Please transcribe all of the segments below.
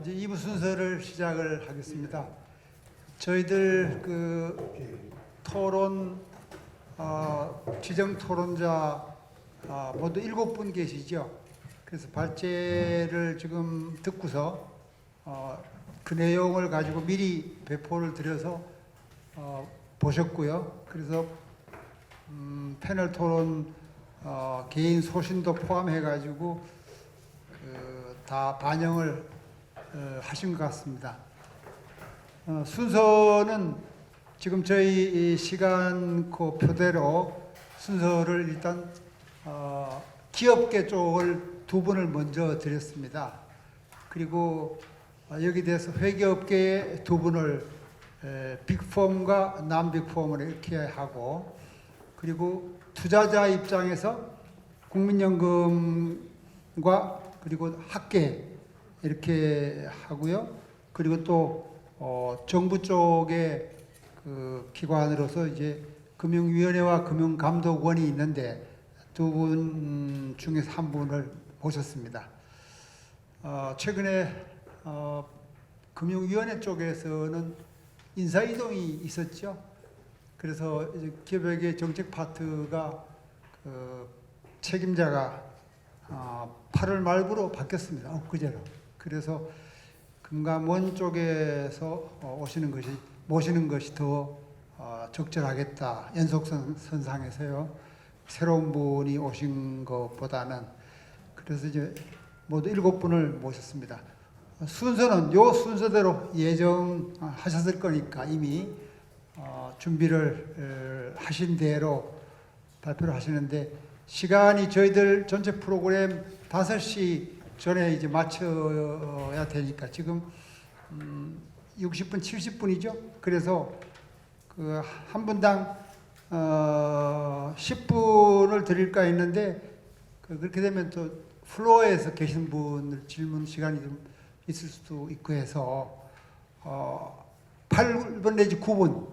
이제 2부 순서를 시작을 하겠습니다. 저희들 그 토론 지정 토론자 모두 7분 계시죠. 그래서 발제를 지금 듣고서 그 내용을 가지고 미리 배포를 드려서 보셨고요. 그래서 패널 토론 개인 소신도 포함해 가지고 다 반영을 하신 것 같습니다. 순서는 지금 저희 시간 그 표대로 순서를 일단 기업계 쪽을 2분을 먼저 드렸습니다. 그리고 여기 대해서 회계업계에 2분을 빅폼과 남빅폼을 이렇게 하고, 그리고 투자자 입장에서 국민연금과 그리고 학계 이렇게 하고요. 그리고 또 정부 쪽의 그 기관으로서 이제 금융위원회와 금융감독원이 있는데 2분 중에서 1분을 모셨습니다. 최근에 금융위원회 쪽에서는 인사이동이 있었죠. 그래서 이제 기업의 정책 파트가 책임자가 8월 말부로 바뀌었습니다. 엊그제로. 그래서 금감원 쪽에서 모시는 것이 더 적절하겠다. 연속선상에서요. 새로운 분이 오신 것보다는. 그래서 이제 모두 7분을 모셨습니다. 순서는 요 순서대로 예정하셨을 거니까 이미 준비를 하신 대로 발표를 하시는데, 시간이 저희들 전체 프로그램 5시 전에 이제 마쳐야 되니까 지금 60분, 70분이죠. 그래서 그 한 분당 10분을 드릴까 했는데 그렇게 되면 또 플로어에서 계신 분들 질문 시간이 좀 있을 수도 있고 해서 8분 내지 9분,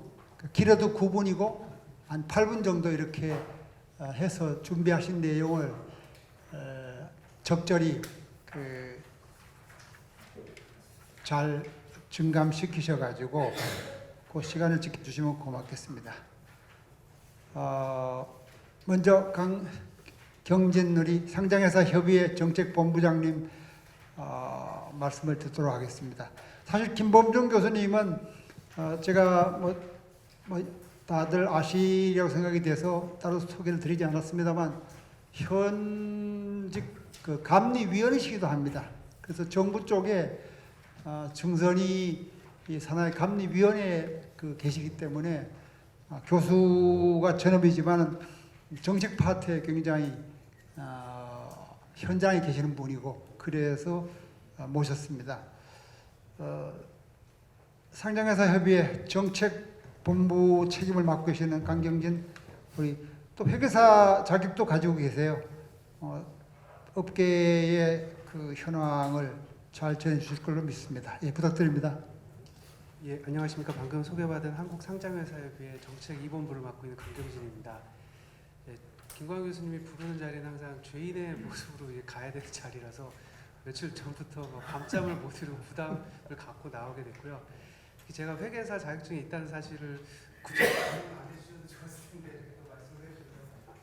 길어도 9분이고 한 8분 정도 이렇게 해서 준비하신 내용을 적절히 잘 증감시키셔가지고 그 시간을 지켜주시면 고맙겠습니다. 먼저 강경진 상장회사 협의회 정책본부장님 말씀을 듣도록 하겠습니다. 사실 김범종 교수님은 제가 뭐 다들 아시리라고 생각이 돼서 따로 소개를 드리지 않았습니다만 현직 그 감리위원이시기도 합니다. 그래서 정부 쪽에 증선이 산하의 감리위원회에 계시기 때문에 교수가 전업이지만 정책 파트에 굉장히 현장에 계시는 분이고, 그래서 모셨습니다. 상장회사 협의회 정책본부 책임을 맡고 계시는 강경진, 우리 또 회계사 자격도 가지고 계세요. 업계의 그 현황을 잘 전해주실 걸로 믿습니다. 예, 부탁드립니다. 예, 안녕하십니까. 방금 소개받은 한국상장회사협의회 정책 2본부를 맡고 있는 강경진입니다. 예, 김광현 교수님이 부르는 자리는 항상 죄인의 모습으로 가야 되는 자리라서 며칠 전부터 밤잠을 못 이루고 부담을 갖고 나오게 됐고요. 제가 회계사 자격증이 있다는 사실을 굳이 안 해주셔도 좋았을 텐데 말씀을 해주셔서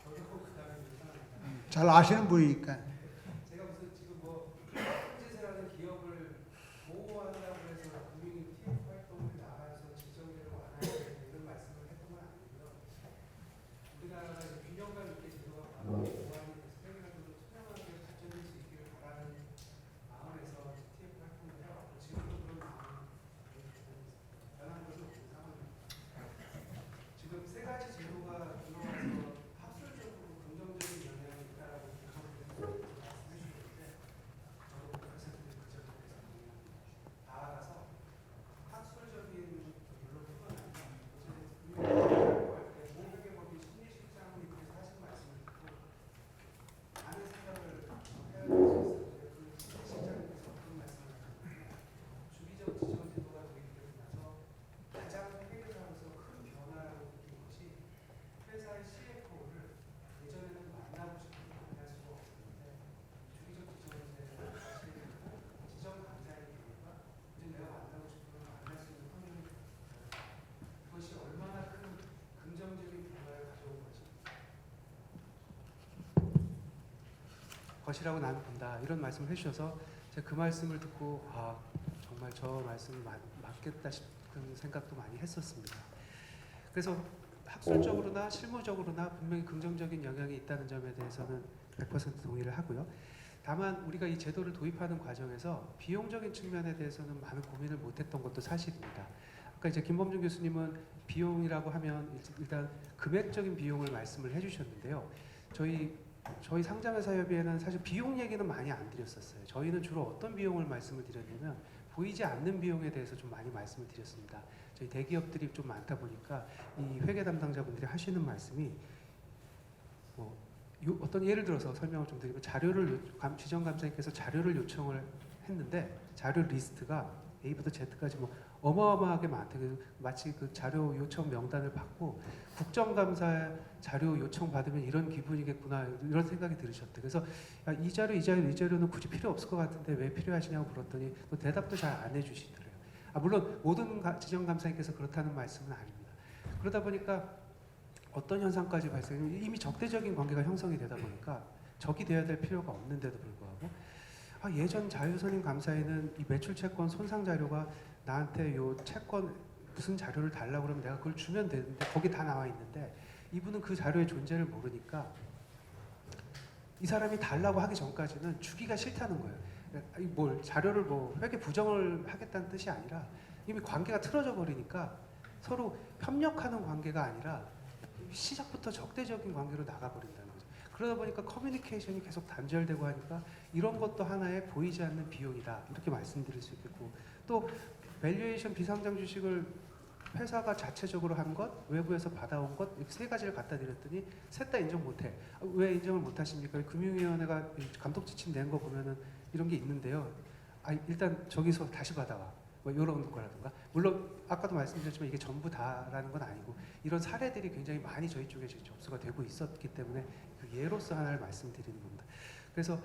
저도 부담이 좀 상합니다. 잘 아시는 분이니까. 제가 무슨 지금 현지세라는 기업을 보호한다고 해서 금융 TF 활동을 나가서 지정되고 안 하는 이런 말씀을 했던 건 아니고요. 우리나라가 균형감 있게 제도가 보완이 돼서 회계활동도 투명하게 발전될 수 있기를 바라는 마음에서 TF 활동을 해왔고, 지금도 그런 마음을 변한 것은 없는 상황입니다. 지금 3가지 제도가 들어와서 합술적으로 긍정적인 영향이 있다라고 생각합니다. 것이라고 나는 본다. 이런 말씀을 해주셔서 제가 그 말씀을 듣고 아 정말 저 말씀이 맞겠다 싶은 생각도 많이 했었습니다. 그래서 학술적으로나 실무적으로나 분명히 긍정적인 영향이 있다는 점에 대해서는 100% 동의를 하고요. 다만 우리가 이 제도를 도입하는 과정에서 비용적인 측면에 대해서는 많은 고민을 못했던 것도 사실입니다. 아까 이제 김범준 교수님은 비용이라고 하면 일단 금액적인 비용을 말씀을 해주셨는데요. 저희 상장회사협의회는 사실 비용 얘기는 많이 안 드렸었어요. 저희는 주로 어떤 비용을 말씀을 드렸냐면 보이지 않는 비용에 대해서 좀 많이 말씀을 드렸습니다. 저희 대기업들이 좀 많다 보니까 이 회계 담당자분들이 하시는 말씀이 뭐 어떤 예를 들어서 설명을 좀 드리면 지정감사님께서 자료를 요청을 했는데 자료 리스트가 A부터 Z까지 뭐 어마어마하게 많대. 마치 그 자료 요청 명단을 받고 국정감사 자료 요청 받으면 이런 기분이겠구나 이런 생각이 들으셨대. 그래서 야, 이 자료는 굳이 필요 없을 것 같은데 왜 필요하시냐고 물었더니 또 대답도 잘 안 해주시더래요. 물론 모든 지정감사님께서 그렇다는 말씀은 아닙니다. 그러다 보니까 어떤 현상까지 발생하면 이미 적대적인 관계가 형성이 되다 보니까 적이 돼야 될 필요가 없는데도 불구하고 예전 자유선임 감사에는 이 매출 채권 손상 자료가 나한테 요 채권 무슨 자료를 달라고 그러면 내가 그걸 주면 되는데 거기 다 나와 있는데 이분은 그 자료의 존재를 모르니까 이 사람이 달라고 하기 전까지는 주기가 싫다는 거예요. 뭘 자료를 뭐 회계 부정을 하겠다는 뜻이 아니라 이미 관계가 틀어져 버리니까 서로 협력하는 관계가 아니라 시작부터 적대적인 관계로 나가버린다는 거죠. 그러다 보니까 커뮤니케이션이 계속 단절되고 하니까 이런 것도 하나의 보이지 않는 비용이다. 이렇게 말씀드릴 수 있겠고 또 밸류에이션 비상장 주식을 회사가 자체적으로 한 것, 외부에서 받아온 것, 이렇게 세 가지를 갖다 드렸더니 셋 다 인정 못해. 왜 인정을 못하십니까? 금융위원회가 감독 지침 낸 거 보면은 이런 게 있는데요. 일단 저기서 다시 받아와. 뭐 이런 거라든가. 물론 아까도 말씀드렸지만 이게 전부 다라는 건 아니고 이런 사례들이 굉장히 많이 저희 쪽에 접수가 되고 있었기 때문에 그 예로서 하나를 말씀드리는 겁니다. 그래서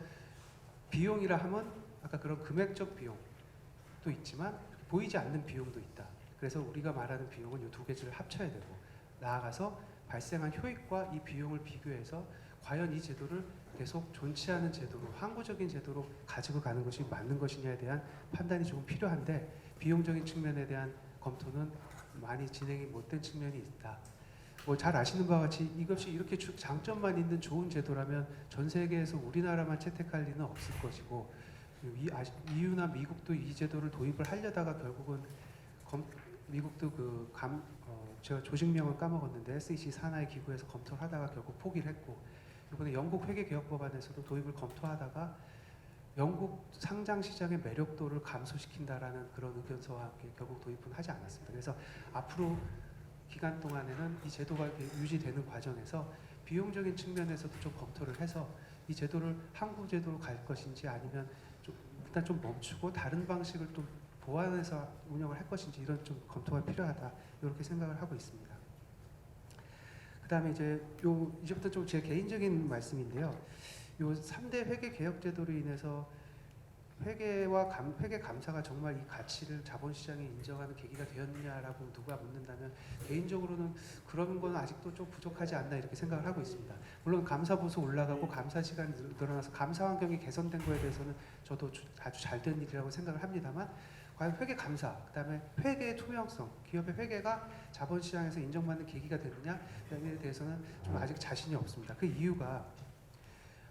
비용이라 하면 아까 그런 금액적 비용도 있지만 보이지 않는 비용도 있다. 그래서 우리가 말하는 비용은 이 두 개를 합쳐야 되고 나아가서 발생한 효익과 이 비용을 비교해서 과연 이 제도를 계속 존치하는 제도로 항구적인 제도로 가지고 가는 것이 맞는 것이냐에 대한 판단이 조금 필요한데 비용적인 측면에 대한 검토는 많이 진행이 못된 측면이 있다. 뭐 잘 아시는 바와 같이 이것이 이렇게 장점만 있는 좋은 제도라면 전 세계에서 우리나라만 채택할 리는 없을 것이고 EU나 미국도 이 제도를 도입을 하려다가 결국은 미국도 제가 조직명을 까먹었는데 SEC 산하의 기구에서 검토를 하다가 결국 포기를 했고 이번에 영국 회계개혁법안에서도 도입을 검토하다가 영국 상장 시장의 매력도를 감소시킨다라는 그런 의견서와 함께 결국 도입은 하지 않았습니다. 그래서 앞으로 기간 동안에는 이 제도가 유지되는 과정에서 비용적인 측면에서도 좀 검토를 해서 이 제도를 한국 제도로 갈 것인지 아니면 일단 좀 멈추고 다른 방식을 좀 보완해서 운영을 할 것인지 이런 좀 검토가 필요하다 이렇게 생각을 하고 있습니다. 그다음에 이제부터 좀 제 개인적인 말씀인데요. 요 3대 회계 개혁 제도로 인해서 회계 감사가 정말 이 가치를 자본시장에 인정하는 계기가 되었느냐라고 누가 묻는다면 개인적으로는 그런 건 아직도 좀 부족하지 않나 이렇게 생각을 하고 있습니다. 물론 감사 보수 올라가고 감사 시간이 늘어나서 감사 환경이 개선된 거에 대해서는 저도 아주 잘된 일이라고 생각을 합니다만 과연 회계 감사, 그다음에 회계의 투명성, 기업의 회계가 자본시장에서 인정받는 계기가 되느냐에 대해서는 좀 아직 자신이 없습니다. 그 이유가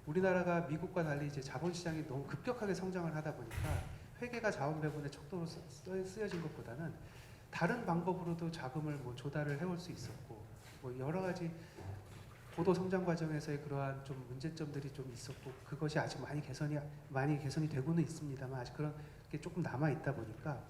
우리나라가 미국과 달리 이제 자본시장이 너무 급격하게 성장을 하다 보니까 회계가 자원 배분의 척도로 쓰여진 것보다는 다른 방법으로도 자금을 뭐 조달을 해올 수 있었고 뭐 여러 가지 고도 성장 과정에서의 그러한 좀 문제점들이 좀 있었고 그것이 아직 많이 개선이 되고는 있습니다만 아직 그런 게 조금 남아 있다 보니까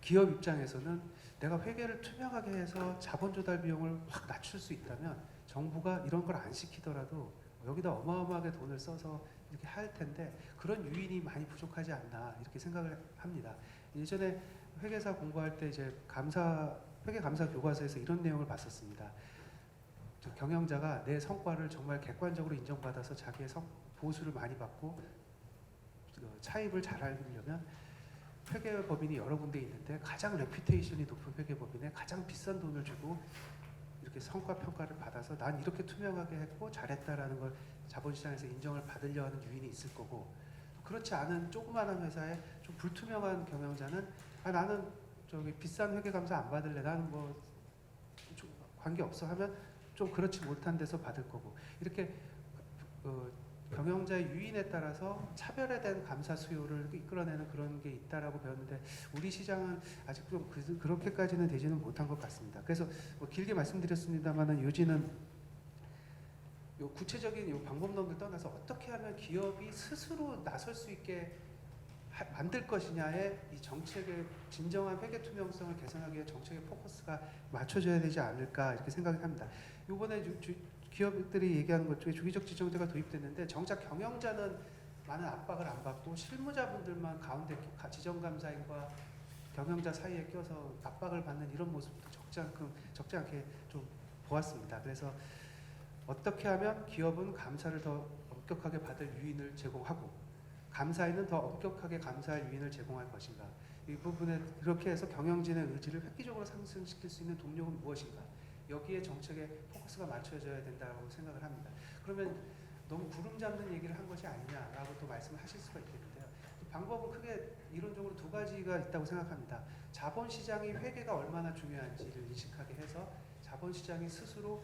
기업 입장에서는 내가 회계를 투명하게 해서 자본 조달 비용을 확 낮출 수 있다면 정부가 이런 걸 안 시키더라도 여기다 어마어마하게 돈을 써서 이렇게 할 텐데 그런 유인이 많이 부족하지 않나 이렇게 생각을 합니다. 예전에 회계사 공부할 때 이제 회계 감사 교과서에서 이런 내용을 봤었습니다. 경영자가 내 성과를 정말 객관적으로 인정받아서 자기의 보수를 많이 받고 차입을 잘 하려면 회계법인이 여러 군데 있는데 가장 레퓨테이션이 높은 회계법인에 가장 비싼 돈을 주고 이렇게 성과 평가를 받아서 난 이렇게 투명하게 했고 잘했다라는 걸 자본시장에서 인정을 받으려 하는 유인이 있을 거고, 그렇지 않은 조그마한 회사에 좀 불투명한 경영자는 나는 저기 비싼 회계감사 안 받을래, 나는 뭐 관계 없어 하면 좀 그렇지 못한 데서 받을 거고, 이렇게 경영자의 유인에 따라서 차별화된 감사 수요를 이끌어내는 그런 게 있다라고 배웠는데, 우리 시장은 아직 좀 그렇게까지는 되지는 못한 것 같습니다. 그래서 뭐 길게 말씀드렸습니다만은 요지는 요 구체적인 요 방법론을 떠나서 어떻게 하면 기업이 스스로 나설 수 있게 만들 것이냐에 이 정책의 진정한 회계 투명성을 개선하기 위해 정책의 포커스가 맞춰져야 되지 않을까 이렇게 생각을 합니다. 이번에 기업들이 얘기하는 것 중에 주기적 지정제가 도입됐는데 정작 경영자는 많은 압박을 안 받고 실무자분들만 가운데 지정감사인과 경영자 사이에 껴서 압박을 받는 이런 모습도 적지 않게 좀 보았습니다. 그래서 어떻게 하면 기업은 감사를 더 엄격하게 받을 유인을 제공하고 감사인은 더 엄격하게 감사할 유인을 제공할 것인가, 이 부분에 그렇게 해서 경영진의 의지를 획기적으로 상승시킬 수 있는 동력은 무엇인가, 여기에 정책의 포커스가 맞춰져야 된다고 생각을 합니다. 그러면 너무 구름 잡는 얘기를 한 것이 아니냐라고 또 말씀을 하실 수가 있겠는데요. 방법은 크게 이론적으로 두 가지가 있다고 생각합니다. 자본시장이 회계가 얼마나 중요한지를 인식하게 해서 자본시장이 스스로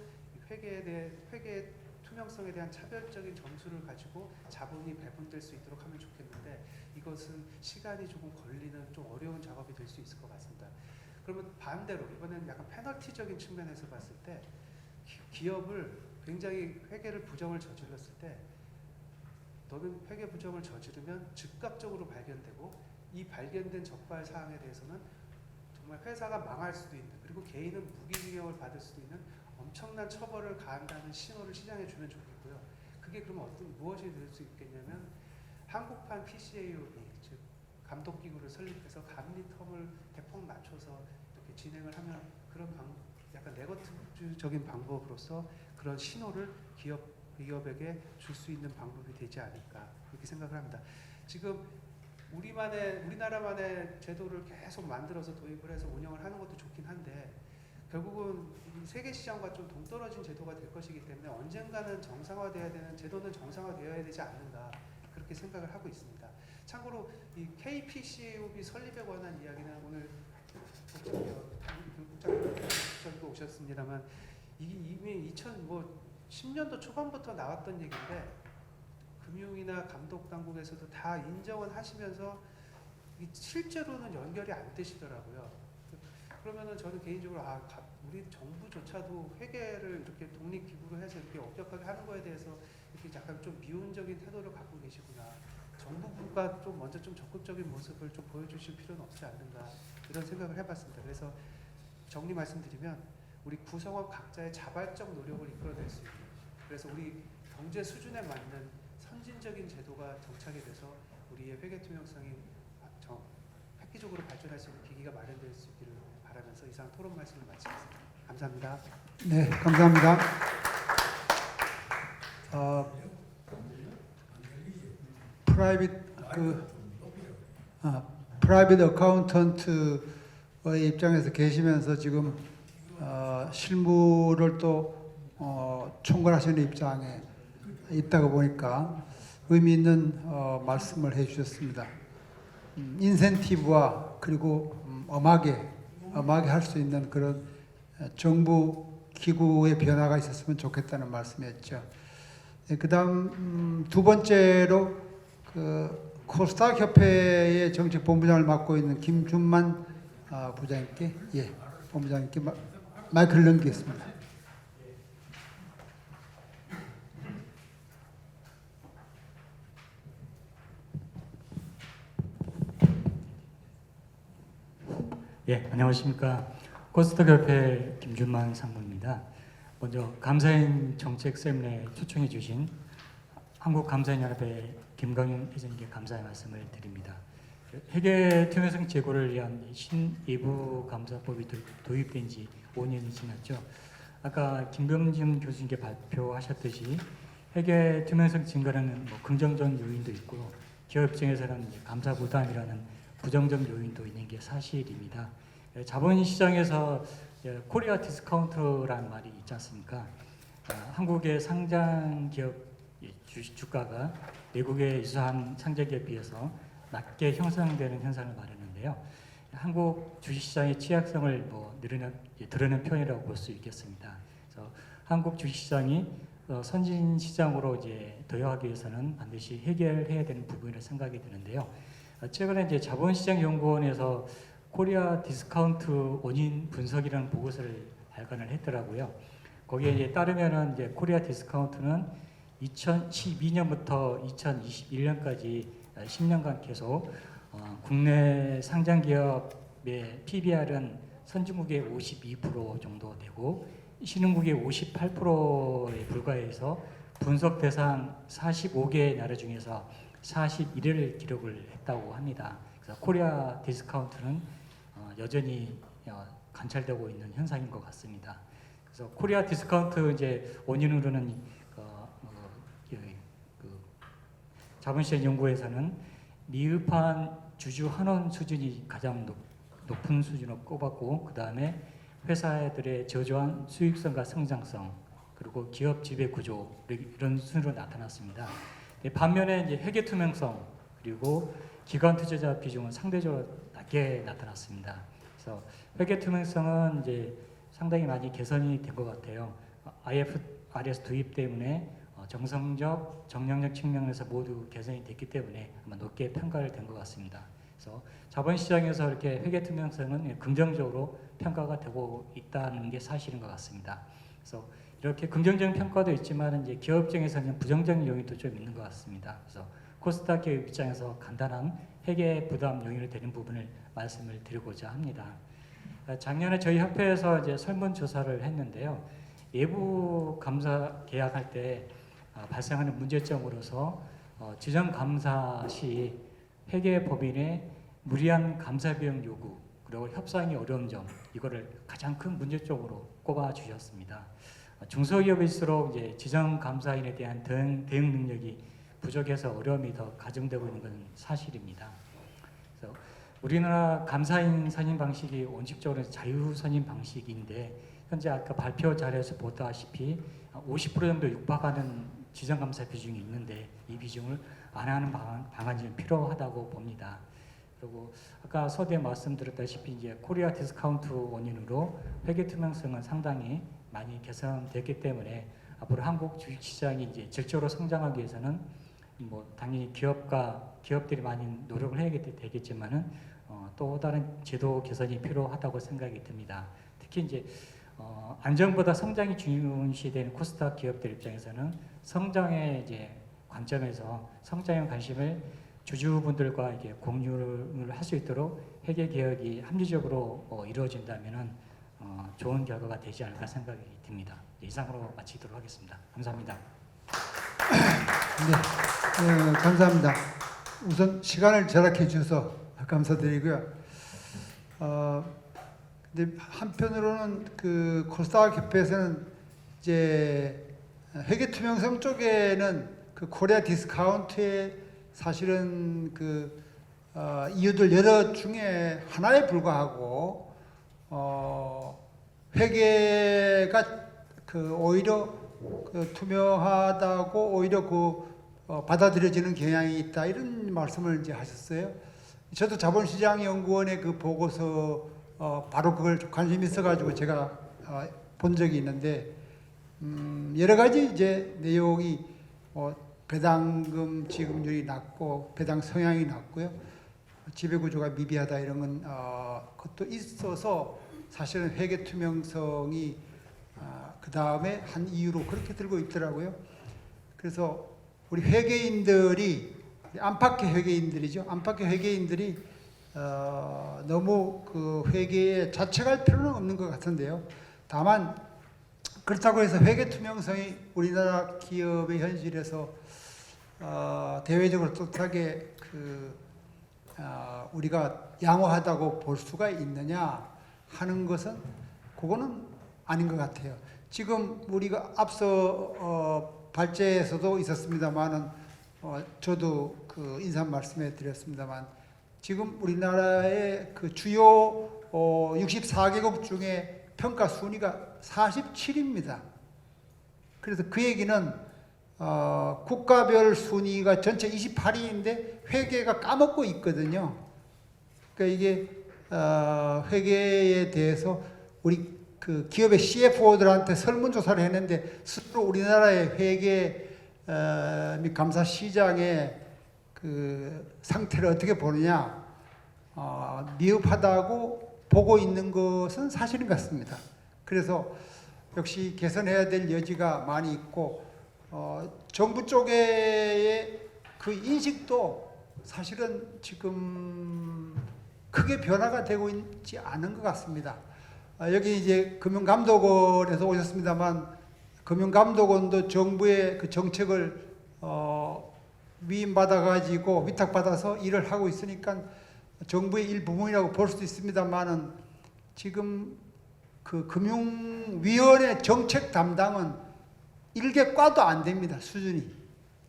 회계의 투명성에 대한 차별적인 점수를 가지고 자본이 배분될 수 있도록 하면 좋겠는데, 이것은 시간이 조금 걸리는 좀 어려운 작업이 될 수 있을 것 같습니다. 그러면 반대로 이번에는 약간 페널티적인 측면에서 봤을 때 기업을 굉장히 회계를 부정을 저질렀을 때, 너는 회계 부정을 저지르면 즉각적으로 발견되고 이 발견된 적발 사항에 대해서는 정말 회사가 망할 수도 있는, 그리고 개인은 무기징역을 받을 수도 있는 엄청난 처벌을 가한다는 신호를 시장에 주면 좋겠고요. 그게 그러면 무엇이 될 수 있겠냐면, 한국판 PCAOB, 즉 감독기구를 설립해서 감리 텀을 대폭 낮춰서 이렇게 진행을 하면 그런 약간 네거티브적인 방법으로서 그런 신호를 기업에게 줄 수 있는 방법이 되지 않을까 그렇게 생각을 합니다. 지금 우리나라만의 제도를 계속 만들어서 도입을 해서 운영을 하는 것도 좋긴 한데, 결국은 세계 시장과 좀 동떨어진 제도가 될 것이기 때문에 언젠가는 정상화돼야 되는 제도는 정상화되어야 되지 않는가 그렇게 생각을 하고 있습니다. 참고로 이 KPCAOB 설립에 관한 이야기는 오늘 국장님도 오셨습니다만, 이미 2010년도 초반부터 나왔던 얘기인데 금융이나 감독 당국에서도 다 인정은 하시면서 실제로는 연결이 안 되시더라고요. 그러면은 저는 개인적으로 우리 정부조차도 회계를 이렇게 독립기구로 해서 이렇게 엄격하게 하는 거에 대해서 이렇게 약간 좀 미온적인 태도를 갖고 계시구나. 정부가 좀 먼저 좀 적극적인 모습을 좀 보여주실 필요는 없지 않는가 이런 생각을 해봤습니다. 그래서 정리 말씀드리면 우리 구성원 각자의 자발적 노력을 이끌어낼 수 있는, 그래서 우리 경제 수준에 맞는 선진적인 제도가 정착이 돼서 우리의 회계 투명성이 획기적으로 발전할 수 있는 계기가 마련될 수 있기를 바라면서 이상 토론 말씀을 마치겠습니다. 감사합니다. 네, 감사합니다. 프라이빗 어카운턴트의 입장에서 계시면서 지금 실무를 또 총괄하시는 입장에 있다고 보니까 의미 있는 말씀을 해주셨습니다. 인센티브와 그리고 엄하게 할 수 있는 그런 정부 기구의 변화가 있었으면 좋겠다는 말씀이었죠. 그다음 두 번째로 코스닥 협회의 정책본부장을 맡고 있는 김준만 부장님께, 본부장님께 마이크를 넘기겠습니다. 안녕하십니까. 코스닥협회 김준만 상무입니다. 먼저 감사인 정책 세미나에 초청해 주신 한국감사인연합회 김광윤 회장님께 감사의 말씀을 드립니다. 회계 투명성 제고를 위한 신외부 감사법이 도입된 지 5년이 지났죠. 아까 김병진 교수님께 발표하셨듯이 회계 투명성 증가라는 긍정적 요인도 있고, 기업 입장에서는 감사 부담이라는 부정적 요인도 있는 게 사실입니다. 자본시장에서 코리아 디스카운트라는 말이 있지 않습니까? 한국의 상장 기업 주가가 외국의 유사한 상장 기업에 비해서 낮게 형성되는 현상을 말하는데요. 한국 주식시장의 취약성을 드러낸 표현이라고 볼 수 있겠습니다. 그래서 한국 주식시장이 선진 시장으로 도약하기 위해서는 반드시 해결해야 되는 부분이라고 생각이 드는데요. 최근에 자본시장연구원에서 코리아 디스카운트 원인 분석이라는 보고서를 발간을 했더라고요. 거기에 따르면은 코리아 디스카운트는 2012년부터 2021년까지 10년간 계속 국내 상장 기업의 PBR은 선진국의 52% 정도 되고 신흥국의 58%에 불과해서 분석 대상 45개 나라 중에서 41위를 기록을 했다고 합니다. 그래서 코리아 디스카운트는 여전히 관찰되고 있는 현상인 것 같습니다. 그래서 코리아 디스카운트 원인으로는 자본시장 연구에서는 미흡한 주주 환원 수준이 가장 높은 수준으로 꼽았고, 그 다음에 회사들의 저조한 수익성과 성장성, 그리고 기업 지배 구조 이런 순으로 나타났습니다. 반면에 회계 투명성 그리고 기관 투자자 비중은 상대적으로 낮게 나타났습니다. 그래서 회계 투명성은 상당히 많이 개선이 된 것 같아요. IFRS 도입 때문에 정성적, 정량적 측면에서 모두 개선이 됐기 때문에 아마 높게 평가를 된 것 같습니다. 그래서 자본시장에서 이렇게 회계 투명성은 긍정적으로 평가가 되고 있다는 게 사실인 것 같습니다. 그래서 이렇게 긍정적인 평가도 있지만 기업 입장에서는 부정적인 요인도 좀 있는 것 같습니다. 그래서 코스닥 기업 입장에서 간단한 회계 부담 요인이 되는 부분을 말씀을 드리고자 합니다. 작년에 저희 협회에서 설문조사를 했는데요. 외부 감사 계약할 때 발생하는 문제점으로서 지정 감사 시 회계 법인의 무리한 감사 비용 요구 그리고 협상이 어려운 점 이거를 가장 큰 문제점으로 꼽아 주셨습니다. 중소기업일수록 지정 감사인에 대한 대응 능력이 부족해서 어려움이 더 가중되고 있는 건 사실입니다. 그래서 우리나라 감사인 선임 방식이 원칙적으로 자유 선임 방식인데 현재 아까 발표 자료에서 보다시피 50% 정도 육박하는 지정 감사 비중이 있는데 이 비중을 완화하는 방안이 좀 필요하다고 봅니다. 그리고 아까 서두에 말씀드렸다시피 코리아 디스카운트 원인으로 회계 투명성은 상당히 많이 개선됐기 때문에 앞으로 한국 주식시장이 질적으로 성장하기 위해서는 당연히 기업들이 많이 노력을 해야 되겠지만은 또 다른 제도 개선이 필요하다고 생각이 듭니다. 특히 안정보다 성장이 중요시되는 코스닥 기업들 입장에서는 성장의 관점에서 성장에 관심을 주주분들과 공유를 할 수 있도록 회계 개혁이 합리적으로 이루어진다면은 좋은 결과가 되지 않을까 생각이 듭니다. 이상으로 마치도록 하겠습니다. 감사합니다. 네, 감사합니다. 우선 시간을 절약해 주셔서 감사드리고요. 근데 한편으로는 그 코스닥 협회에서는 회계 투명성 쪽에는 그 코리아 디스카운트의 사실은 이유들 여러 중에 하나에 불과하고 회계가 오히려 투명하다고 오히려 받아들여지는 경향이 있다 이런 말씀을 하셨어요. 저도 자본시장연구원의 그 보고서 바로 그걸 관심 있어가지고 제가 본 적이 있는데 여러 가지 내용이 배당금 지급률이 낮고 배당 성향이 낮고요. 지배구조가 미비하다 이런 건 그것도 있어서 사실은 회계 투명성이 그 다음에 한 이유로 그렇게 들고 있더라고요. 그래서 우리 회계인들이 안팎의 회계인들이죠. 안팎의 회계인들이 너무 그 회계에 자책할 필요는 없는 것 같은데요. 다만 그렇다고 해서 회계 투명성이 우리나라 기업의 현실에서 대외적으로 떳하게 우리가 양호하다고 볼 수가 있느냐 하는 것은 그거는 아닌 것 같아요. 지금 우리가 앞서 발제에서도 있었습니다만은 저도 그 인사 말씀해 드렸습니다만 지금 우리나라의 그 주요 64개국 중에 평가 순위가 47입니다. 그래서 그 얘기는 국가별 순위가 전체 28위인데 회계가 까먹고 있거든요. 그러니까 이게 회계에 대해서 우리 그 기업의 CFO들한테 설문조사를 했는데 스스로 우리나라의 회계 및 감사 시장의 그 상태를 어떻게 보느냐, 미흡하다고 보고 있는 것은 사실인 것 같습니다. 그래서 역시 개선해야 될 여지가 많이 있고, 정부 쪽의 그 인식도 사실은 지금 크게 변화가 되고 있지 않은 것 같습니다. 여기 이제 금융감독원에서 오셨습니다만, 금융감독원도 정부의 그 정책을 위임받아가지고 위탁받아서 일을 하고 있으니까 정부의 일부분이라고 볼 수도 있습니다만은, 지금 그 금융위원회 정책 담당은 일개과도 안 됩니다. 수준이.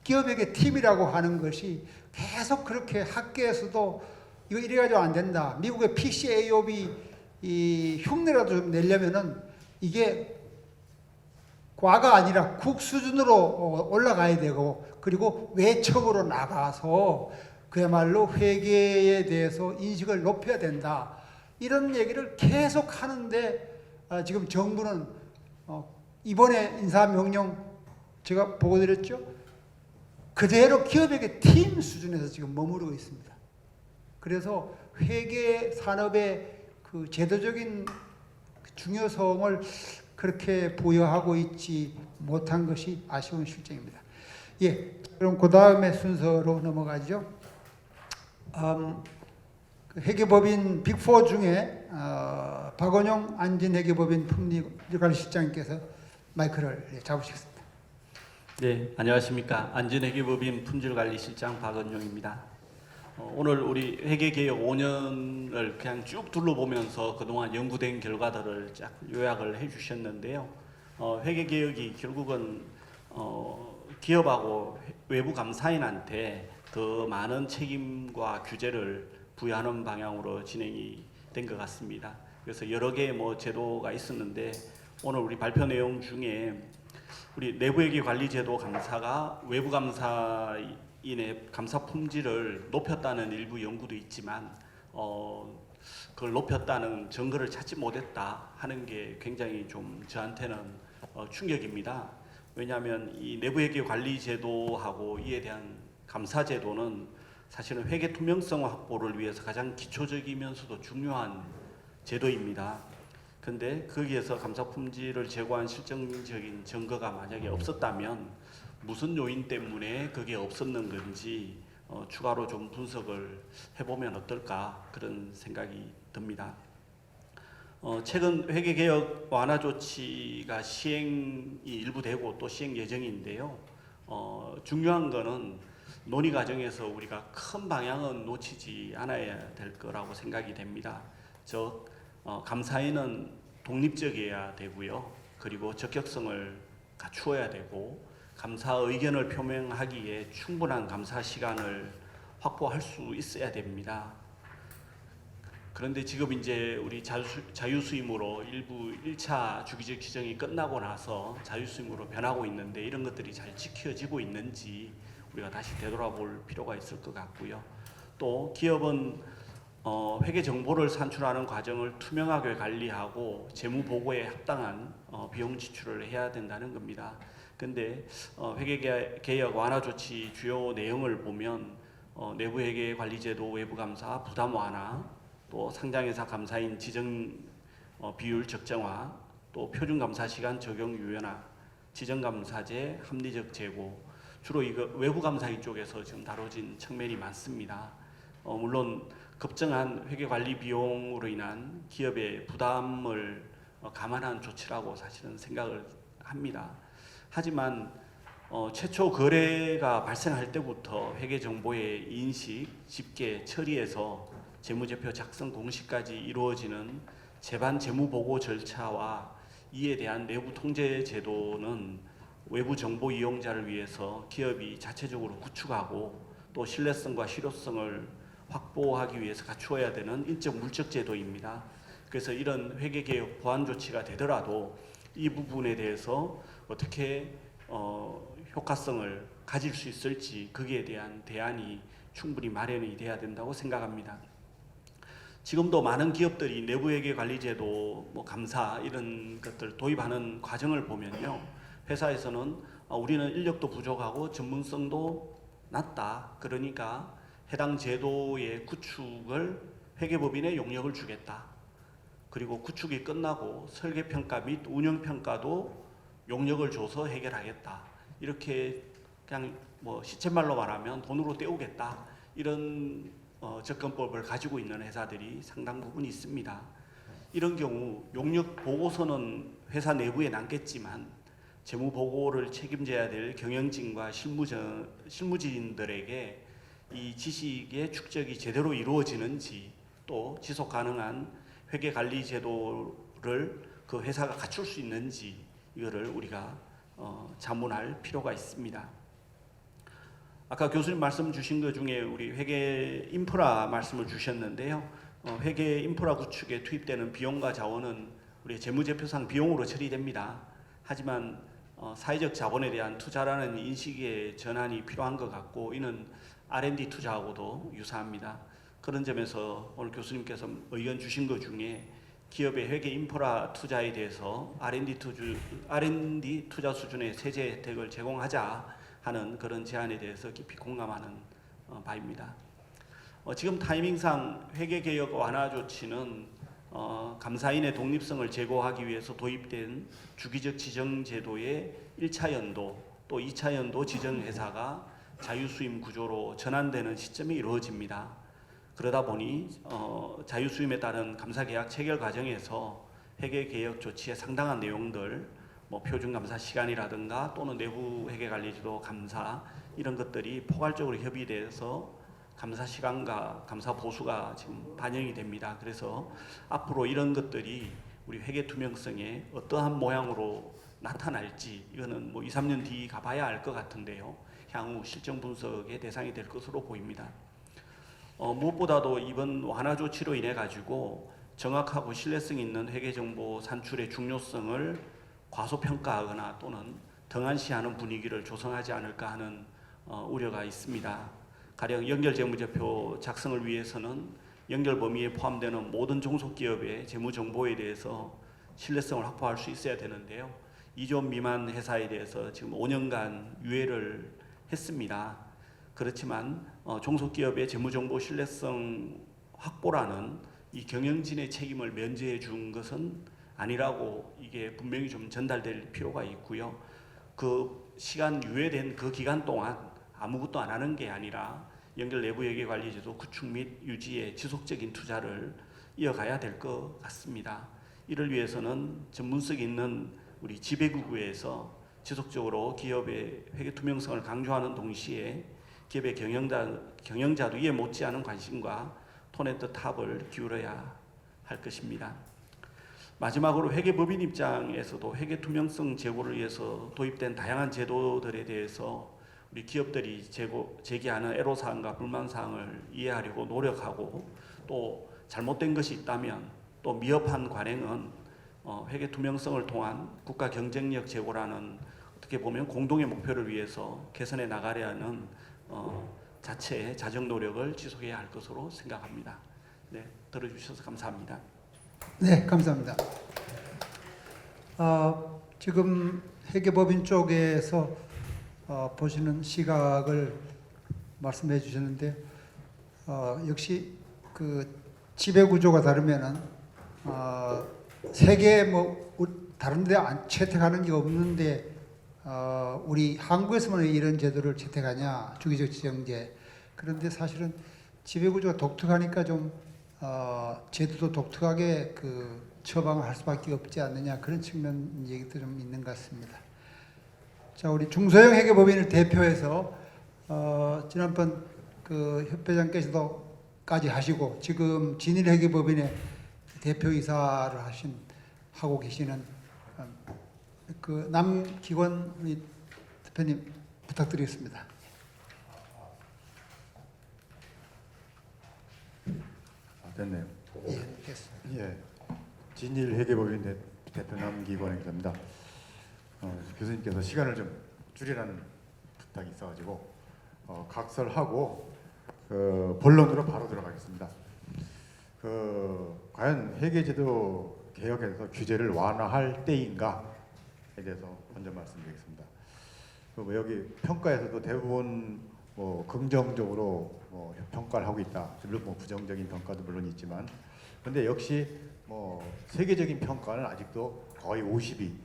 기업에게 팀이라고 하는 것이 계속 그렇게 학계에서도 이거 이래가지고 안 된다. 미국의 PCAOB 이 흉내라도 좀 내려면은 이게 과가 아니라 국 수준으로 올라가야 되고, 그리고 외척으로 나가서 그야말로 회계에 대해서 인식을 높여야 된다. 이런 얘기를 계속 하는데, 지금 정부는 이번에 인사명령 제가 보고드렸죠. 그대로 기업에게 팀 수준에서 지금 머무르고 있습니다. 그래서 회계 산업의 그 제도적인 중요성을 그렇게 부여하고 있지 못한 것이 아쉬운 실정입니다. 예, 그럼 그 다음에 순서로 넘어가죠. 그 회계법인 빅4 중에 박원용 안진회계법인 품질관리실장님께서 마이크를 잡으시겠습니다. 네, 안녕하십니까. 안진회계법인 품질관리실장 박원용입니다. 오늘 우리 회계개혁 5년을 그냥 쭉 둘러보면서 그동안 연구된 결과들을 쫙 요약을 해주셨는데요. 회계개혁이 결국은 기업하고 외부 감사인한테 더 많은 책임과 규제를 부여하는 방향으로 진행이 된 것 같습니다. 그래서 여러 개의 제도가 있었는데, 오늘 우리 발표 내용 중에 우리 내부회계관리제도 감사가 외부 감사인의 감사 품질을 높였다는 일부 연구도 있지만, 그걸 높였다는 증거를 찾지 못했다 하는 게 굉장히 좀 저한테는 충격입니다. 왜냐하면 이 내부회계관리제도하고 이에 대한 감사제도는 사실은 회계 투명성 확보를 위해서 가장 기초적이면서도 중요한 제도입니다. 근데 거기에서 감사 품질을 제고한 실증적인 증거가 만약에 없었다면 무슨 요인 때문에 그게 없었는 건지 추가로 좀 분석을 해보면 어떨까, 그런 생각이 듭니다. 최근 회계개혁 완화 조치가 시행이 일부 되고 또 시행 예정인데요. 중요한 거는 논의 과정에서 우리가 큰 방향은 놓치지 않아야 될 거라고 생각이 됩니다. 즉 감사인은 독립적이어야 되고요. 그리고 적격성을 갖추어야 되고, 감사 의견을 표명하기에 충분한 감사 시간을 확보할 수 있어야 됩니다. 그런데 지금 이제 우리 자유수임으로 일부 1차 주기적 지정이 끝나고 나서 자유수임으로 변하고 있는데, 이런 것들이 잘 지켜지고 있는지 우리가 다시 되돌아볼 필요가 있을 것 같고요. 또 기업은 회계 정보를 산출하는 과정을 투명하게 관리하고 재무 보고에 합당한 비용 지출을 해야 된다는 겁니다. 근데 회계개혁 완화 조치 주요 내용을 보면 내부 회계 관리제도 외부 감사 부담 완화, 또 상장회사 감사인 지정 비율 적정화, 또 표준 감사 시간 적용 유연화, 지정 감사제 합리적 제고, 주로 이거 외부 감사인 쪽에서 지금 다뤄진 측면이 많습니다. 물론 급증한 회계 관리 비용으로 인한 기업의 부담을 감안한 조치라고 사실은 생각을 합니다. 하지만 최초 거래가 발생할 때부터 회계 정보의 인식, 집계, 처리에서 재무제표 작성 공시까지 이루어지는 재반 재무보고 절차와 이에 대한 내부 통제 제도는 외부 정보 이용자를 위해서 기업이 자체적으로 구축하고 또 신뢰성과 실효성을 확보하기 위해서 갖추어야 되는 인적 물적 제도입니다. 그래서 이런 회계개혁 보완 조치가 되더라도 이 부분에 대해서 어떻게 효과성을 가질 수 있을지 거기에 대한 대안이 충분히 마련이 돼야 된다고 생각합니다. 지금도 많은 기업들이 내부회계관리제도, 감사 이런 것들 도입하는 과정을 보면요, 회사에서는 우리는 인력도 부족하고 전문성도 낮다. 그러니까 해당 제도의 구축을 회계법인에 용역을 주겠다. 그리고 구축이 끝나고 설계평가 및 운영평가도 용역을 줘서 해결하겠다. 이렇게 그냥 시쳇말로 말하면 돈으로 때우겠다. 이런 접근법을 가지고 있는 회사들이 상당 부분 있습니다. 이런 경우 용역 보고서는 회사 내부에 남겠지만 재무 보고를 책임져야 될 경영진과 실무진들에게 이 지식의 축적이 제대로 이루어지는지, 또 지속 가능한 회계 관리 제도를 그 회사가 갖출 수 있는지, 이거를 우리가 자문할 필요가 있습니다. 아까 교수님 말씀 주신 것 중에 우리 회계 인프라 말씀을 주셨는데요. 회계 인프라 구축에 투입되는 비용과 자원은 우리 재무제표상 비용으로 처리됩니다. 하지만 사회적 자본에 대한 투자라는 인식의 전환이 필요한 것 같고, 이는 R&D 투자하고도 유사합니다. 그런 점에서 오늘 교수님께서 의견 주신 것 중에 기업의 회계 인프라 투자에 대해서 R&D 투자 수준의 세제 혜택을 제공하자 하는 그런 제안에 대해서 깊이 공감하는 바입니다. 지금 타이밍상 회계개혁 완화 조치는 감사인의 독립성을 제고하기 위해서 도입된 주기적 지정제도의 1차 연도 또 2차 연도 지정회사가 자유수임 구조로 전환되는 시점이 이루어집니다. 그러다 보니 자유수임에 따른 감사계약 체결 과정에서 회계개혁 조치의 상당한 내용들, 표준감사 시간이라든가 또는 내부 회계관리제도 감사 이런 것들이 포괄적으로 협의돼서 감사 시간과 감사 보수가 지금 반영이 됩니다. 그래서 앞으로 이런 것들이 우리 회계 투명성에 어떠한 모양으로 나타날지 이거는 2, 3년 뒤 가봐야 알 것 같은데요. 향후 실정 분석의 대상이 될 것으로 보입니다. 무엇보다도 이번 완화 조치로 인해 가지고 정확하고 신뢰성 있는 회계 정보 산출의 중요성을 과소평가하거나 또는 등한시하는 분위기를 조성하지 않을까 하는 우려가 있습니다. 가령 연결재무제표 작성을 위해서는 연결 범위에 포함되는 모든 종속기업의 재무정보에 대해서 신뢰성을 확보할 수 있어야 되는데요. 2조 미만 회사에 대해서 지금 5년간 유예를 했습니다. 그렇지만 종속기업의 재무정보 신뢰성 확보라는 이 경영진의 책임을 면제해 준 것은 아니라고 이게 분명히 좀 전달될 필요가 있고요. 그 시간 유예된 그 기간 동안 아무것도 안 하는 게 아니라 연결 내부 회계관리제도 구축 및 유지에 지속적인 투자를 이어가야 될 것 같습니다. 이를 위해서는 전문성 있는 우리 지배구에서 지속적으로 기업의 회계 투명성을 강조하는 동시에 기업의 경영자도 이에 못지않은 관심과 톤앤더 탑을 기울여야 할 것입니다. 마지막으로 회계법인 입장에서도 회계 투명성 제고를 위해서 도입된 다양한 제도들에 대해서 우리 기업들이 제기하는 애로사항과 불만사항을 이해하려고 노력하고, 또 잘못된 것이 있다면 또 미흡한 관행은 회계 투명성을 통한 국가 경쟁력 제고라는 어떻게 보면 공동의 목표를 위해서 개선해 나가려 하는 자체의 자정 노력을 지속해야 할 것으로 생각합니다. 네, 들어주셔서 감사합니다. 네, 감사합니다. 지금 회계법인 쪽에서 보시는 시각을 말씀해 주셨는데, 역시 그 지배 구조가 다르면은 세계 다른 데 채택하는 게 없는데 우리 한국에서만 이런 제도를 채택하냐, 주기적 지정제. 그런데 사실은 지배 구조가 독특하니까 좀 제도도 독특하게 그 처방을 할 수밖에 없지 않느냐, 그런 측면 얘기도 좀 있는 것 같습니다. 자, 우리 중소형 회계법인을 대표해서 지난번 그 협회장께서도까지 하시고 지금 진일 회계법인의 대표이사를 하고 계시는 그 남기권 우리 대표님 부탁드리겠습니다. 됐네요. 예, 됐습니다. 예, 진일 회계법인 대표 남기권 기자입니다. 교수님께서 시간을 좀 줄이라는 부탁이 있어가지고 각설하고 본론으로 바로 들어가겠습니다. 과연 회계제도 개혁에서 규제를 완화할 때인가에 대해서 먼저 말씀드리겠습니다. 여기 평가에서도 대부분 긍정적으로 평가를 하고 있다. 물론 부정적인 평가도 물론 있지만, 그런데 역시 세계적인 평가는 아직도 거의 52,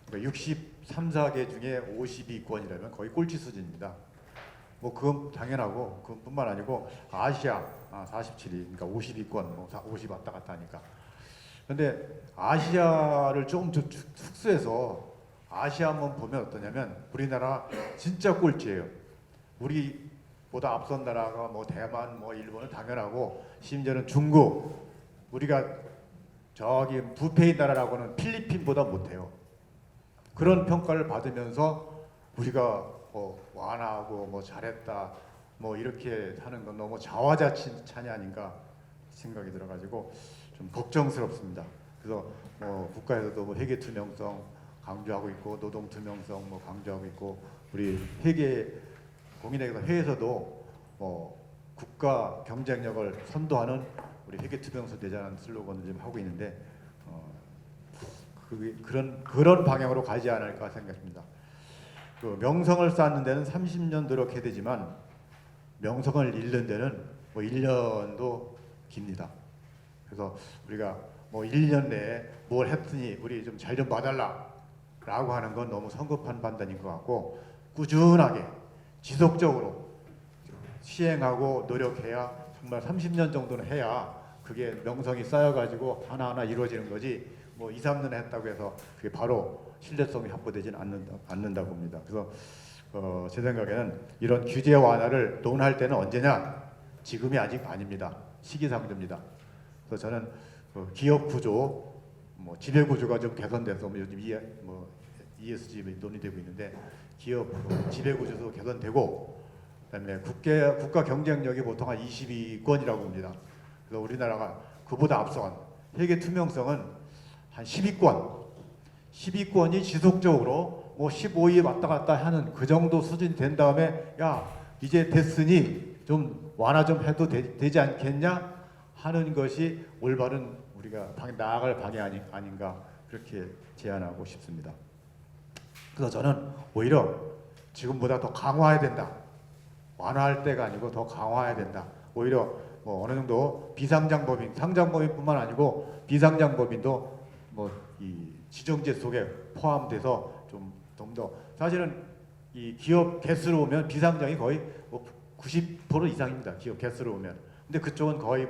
그러니까 63, 4개 중에 52권이라면 거의 꼴찌 수준입니다. 그건 당연하고, 그뿐만 아니고 아시아 47위, 그러니까 52권, 50 왔다 갔다 하니까. 그런데 아시아를 조금 특수해서 아시아 한번 보면 어떠냐면 우리나라 진짜 꼴찌예요. 우리보다 앞선 나라가 대만, 일본은 당연하고, 심지어는 중국, 우리가 저기 부패인 나라라고는 필리핀보다 못해요. 그런 평가를 받으면서 우리가 완화하고 잘했다 이렇게 하는 건 너무 자화자찬이 아닌가 생각이 들어가지고 좀 걱정스럽습니다. 그래서 국가에서도 회계 투명성 강조하고 있고, 노동 투명성 강조하고 있고, 우리 회계 공인회계사 회에서도 국가 경쟁력을 선도하는 우리 회계 투명성 대자라는 슬로건을 지금 하고 있는데 그런 방향으로 가지 않을까 생각합니다. 명성을 쌓는 데는 30년 노력해야 되지만 명성을 잃는 데는 1년도 깁니다. 그래서 우리가 1년 내에 뭘 했더니 우리 좀 잘 좀 봐달라 라고 하는 건 너무 성급한 판단인 것 같고, 꾸준하게 지속적으로 시행하고 노력해야, 정말 30년 정도는 해야 그게 명성이 쌓여가지고 하나하나 이루어지는 거지, 2, 3년 했다고 해서 그게 바로 신뢰성이 확보되지는 않는다고 봅니다. 그래서 제 생각에는 이런 규제 완화를 논할 때는 언제냐? 지금이 아직 아닙니다. 시기상조입니다. 그래서 저는 기업 구조, 지배 구조가 좀 개선돼서 요즘 ESG 논의되고 있는데, 기업 지배 구조도 개선되고, 그다음에 국가 경쟁력이 보통 한 22권이라고 봅니다. 그래서 우리나라가 그보다 앞서간 회계 투명성은 한 12권이 지속적으로 15위에 왔다 갔다 하는 그 정도 수준이 된 다음에, 야 이제 됐으니 좀 완화 좀 해도 되지 않겠냐 하는 것이 올바른 우리가 나아갈 방향이 아닌가, 그렇게 제안하고 싶습니다. 그래서 저는 오히려 지금보다 더 강화해야 된다. 완화할 때가 아니고 더 강화해야 된다. 오히려 어느 정도 비상장법인, 상장법인뿐만 아니고 비상장법인도 이 지정제 속에 포함돼서 좀 더, 사실은 이 기업 개수로 보면 비상장이 거의 90% 이상입니다. 기업 개수로 보면. 근데 그쪽은 거의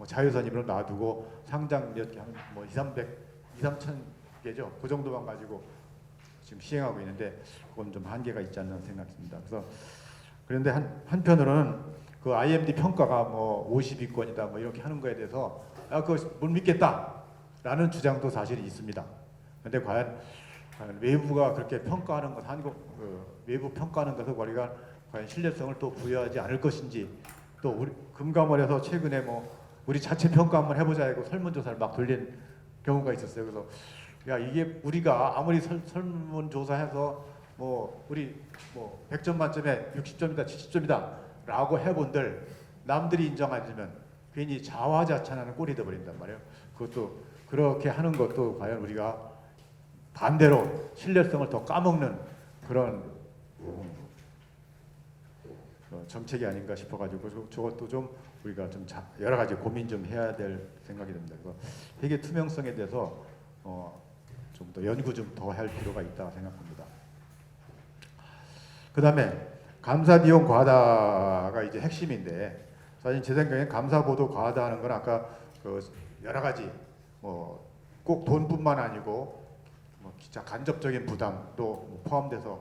자유선임으로 놔두고 상장 몇 개, 2, 3천 개죠. 그 정도만 가지고 지금 시행하고 있는데, 그건 좀 한계가 있지 않나 생각합니다. 그런데 한편으로는 그 IMD 평가가 52권이다 이렇게 하는 거에 대해서 그거 못 믿겠다라는 주장도 사실 있습니다. 그런데 과연 외부가 그렇게 평가하는 것, 외부 평가하는 것을 우리가 과연 신뢰성을 또 부여하지 않을 것인지, 또 우리 금감원에서 최근에 우리 자체 평가 한번 해보자 하고 설문조사를 막 돌린 경우가 있었어요. 그래서 야 이게 우리가 아무리 설문조사해서 우리 100점 만점에 60점이다 70점이다 라고 해본들 남들이 인정하지만 괜히 자화자찬하는 꼴이 돼버린단 말이에요. 그것도 그렇게 하는 것도 과연 우리가 반대로 신뢰성을 더 까먹는 그런 정책이 아닌가 싶어가지고 저것도 좀 우리가 좀 여러 가지 고민 좀 해야 될 생각이 듭니다. 회계 투명성에 대해서 좀 더 연구 좀 더 할 필요가 있다 생각합니다. 그 다음에 감사 비용 과다가 이제 핵심인데, 사실 제 생각엔 감사 보도 과다하는 건 아까 여러 가지 꼭 돈뿐만 아니고 기타 간접적인 부담도 포함돼서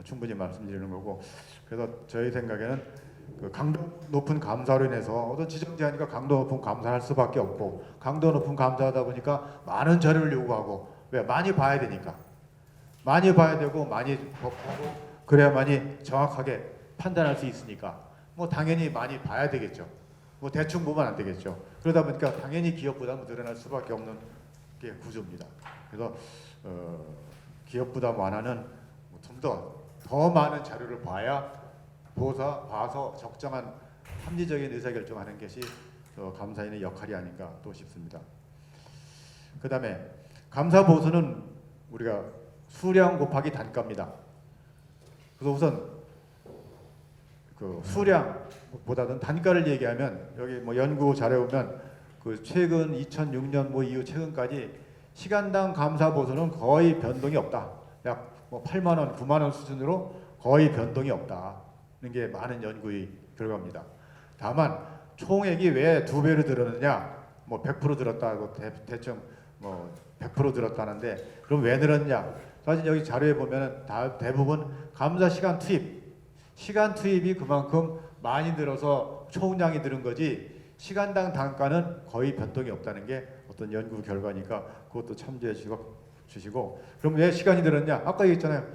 충분히 말씀드리는 거고, 그래서 저희 생각에는 강도 높은 감사로 인해서 어떤 지정제하니까 강도 높은 감사할 수밖에 없고, 강도 높은 감사하다 보니까 많은 자료를 요구하고, 왜 많이 봐야 되니까 많이 봐야 되고 많이 보고 그래야만이 정확하게 판단할 수 있으니까 당연히 많이 봐야 되겠죠. 뭐 대충 보면 안 되겠죠. 그러다 보니까 당연히 기업 부담은 늘어날 수밖에 없는 게 구조입니다. 그래서 기업 부담 완화는 좀 더 많은 자료를 봐서 적정한 합리적인 의사결정하는 것이 감사인의 역할이 아닌가 또 싶습니다. 그 다음에 감사 보수는 우리가 수량 곱하기 단가입니다. 그래서 우선 그 수량보다는 단가를 얘기하면 여기 뭐 연구 자료에 보면 그 최근 2006년 뭐 이후 최근까지 시간당 감사 보수는 거의 변동이 없다. 약 뭐 8만 원, 9만 원 수준으로 거의 변동이 없다는 게 많은 연구의 결과입니다. 다만 총액이 왜 2배로 늘었느냐? 뭐 100% 늘었다고 대충 뭐 100% 늘었다는데 그럼 왜 늘었냐? 사실 여기 자료에 보면 대부분 감사 시간 투입이 그만큼 많이 늘어서 총량이 늘은 거지 시간당 단가는 거의 변동이 없다는 게 어떤 연구 결과니까 그것도 참조해 주시고 그럼 왜 시간이 늘었냐? 아까 얘기했잖아요.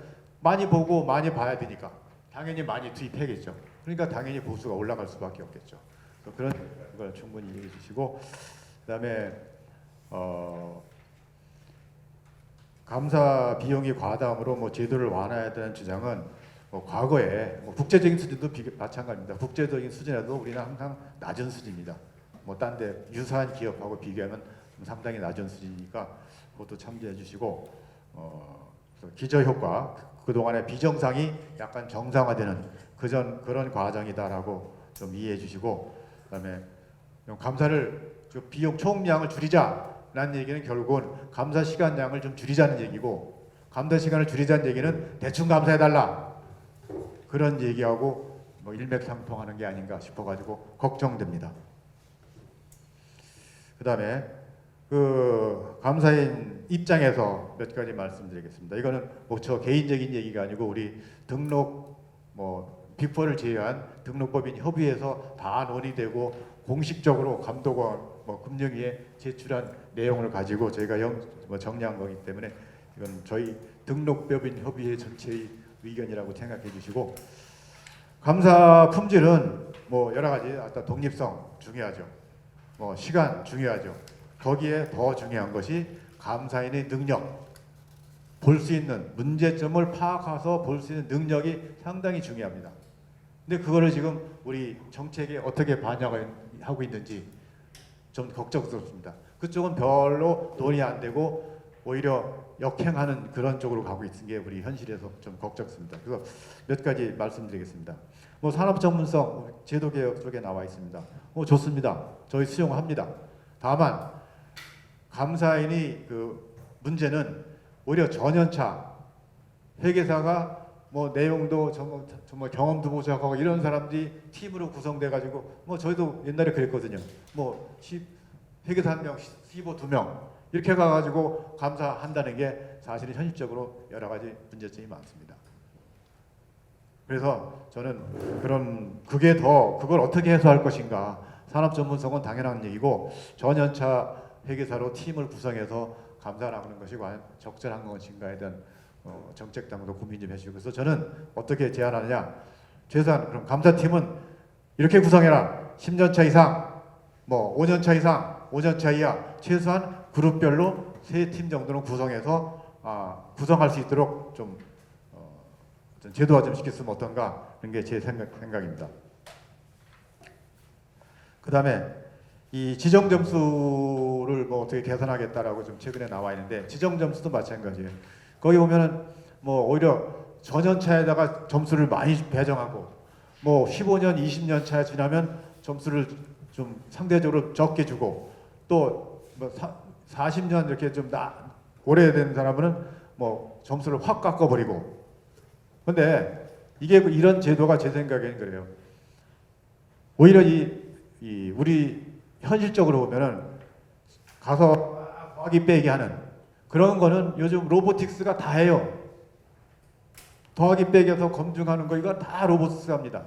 많이 보고 많이 봐야 되니까 당연히 많이 투입해야겠죠. 그러니까 당연히 보수가 올라갈 수밖에 없겠죠. 그런 걸 충분히 이해해 주시고 그다음에 감사 비용이 과다함으로 뭐 제도를 완화해야 되는 주장은 뭐 과거에 뭐 국제적인 수준도 마찬가지입니다. 국제적인 수준에도 우리는 항상 낮은 수준입니다. 뭐 딴 데 유사한 기업하고 비교하면 상당히 낮은 수준이니까 그것도 참조해 주시고 기저 효과 그동안의 비정상이 약간 정상화되는 그런 과정이다라고 좀 이해해 주시고 그다음에 감사를 비용 총량을 줄이자라는 얘기는 결국은 감사 시간량을 좀 줄이자는 얘기고 감사 시간을 줄이자는 얘기는 대충 감사해 달라 그런 얘기하고 뭐 일맥상통하는 게 아닌가 싶어가지고 걱정됩니다. 그다음에 그 감사인 입장에서 몇 가지 말씀드리겠습니다. 이거는 뭐 저 개인적인 얘기가 아니고 우리 등록 뭐 빅4를 제외한 등록법인 협의회에서 다 논의되고 공식적으로 감독원 뭐 금융위에 제출한 내용을 가지고 저희가 정리한 거기 때문에 이건 저희 등록법인 협의회 전체의 의견이라고 생각해 주시고 감사 품질은 뭐 여러 가지 아까 독립성 중요하죠. 뭐 시간 중요하죠. 거기에 더 중요한 것이 감사인의 능력, 볼 수 있는 문제점을 파악해서 볼 수 있는 능력이 상당히 중요합니다. 근데 그거를 지금 우리 정책에 어떻게 반영하고 있는지 좀 걱정스럽습니다. 그쪽은 별로 논의 안 되고 오히려 역행하는 그런 쪽으로 가고 있는 게 우리 현실에서 좀 걱정스럽습니다. 그래서 몇 가지 말씀드리겠습니다. 뭐 산업 전문성 제도 개혁 쪽에 나와 있습니다. 좋습니다. 저희 수용합니다. 다만 감사인이 그 문제는 오히려 전연차 회계사가 뭐 내용도 정말 경험도 부족하고 이런 사람들이 팀으로 구성돼 가지고 뭐 저희도 옛날에 그랬거든요. 뭐 회계사 1명, CFO 2명 이렇게 가가지고 감사한다는 게 사실은 현실적으로 여러 가지 문제점이 많습니다. 그래서 저는 그걸 어떻게 해소할 것인가. 산업 전문성은 당연한 얘기고 전연차 회계사로 팀을 구성해서 감사를 하는 것이 과연 적절한 것인가에 대한 정책 당도 고민 좀 해주시고 그래서 저는 어떻게 제안하느냐. 최소한 그럼 감사팀은 이렇게 구성해라. 10년차 이상, 뭐 5년차 이상, 5년차 이하 최소한 그룹별로 3팀 정도는 구성해서 구성할 수 있도록 좀 제도화 좀 시켰으면 어떤가 이런 게 제 생각입니다. 그 다음에 이 지정 점수를 뭐 어떻게 개선하겠다라고 좀 최근에 나와 있는데 지정 점수도 마찬가지예요. 거기 보면은 뭐 오히려 전연차에다가 점수를 많이 배정하고 뭐 15년, 20년 차에 지나면 점수를 좀 상대적으로 적게 주고 또 뭐 40년 이렇게 좀 오래된 사람은 뭐 점수를 확 깎아버리고 근데 이게 이런 제도가 제 생각에는 그래요. 오히려 우리 현실적으로 보면은 가서 더하기 빼기 하는 그런 거는 요즘 로보틱스가 다 해요. 더하기 빼기해서 검증하는 거 이거 다 로보틱스가 합니다.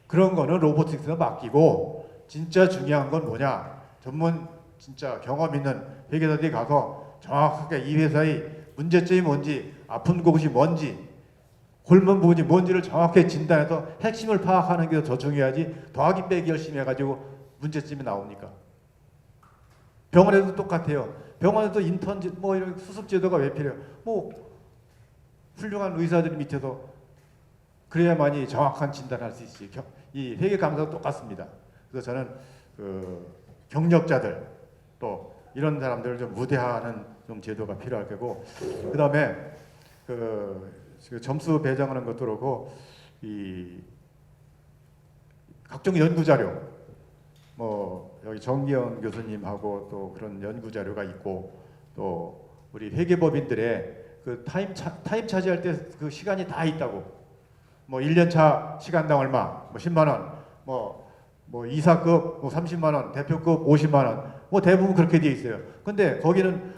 그런 거는 로보틱스가 맡기고 진짜 중요한 건 뭐냐? 전문 진짜 경험 있는 회계사들이 가서 정확하게 이 회사의 문제점이 뭔지 아픈 곳이 뭔지 골문 부분이 뭔지를 정확히 진단해서 핵심을 파악하는 게 더 중요하지 더하기 빼기 열심히 해가지고 문제점이 나옵니까? 병원에도 똑같아요. 병원에도 인턴 뭐 이런 수습 제도가 왜 필요해요? 뭐 훌륭한 의사들 밑에서 그래야만이 정확한 진단할 수 있지. 이 회계 감사도 똑같습니다. 그래서 저는 그 경력자들 또 이런 사람들을 좀 우대하는 좀 제도가 필요할 거고, 그다음에 그 점수 배정하는 것도 그렇고 이 각종 연구 자료 뭐 여기 정기현 교수님하고 또 그런 연구 자료가 있고 또 우리 회계법인들의 그 타임 차지할 때 그 시간이 다 있다고. 뭐 1년차 시간당 얼마, 뭐 10만 원, 뭐 이사급 뭐 30만 원, 대표급 50만 원, 뭐 대부분 그렇게 돼 있어요. 근데 거기는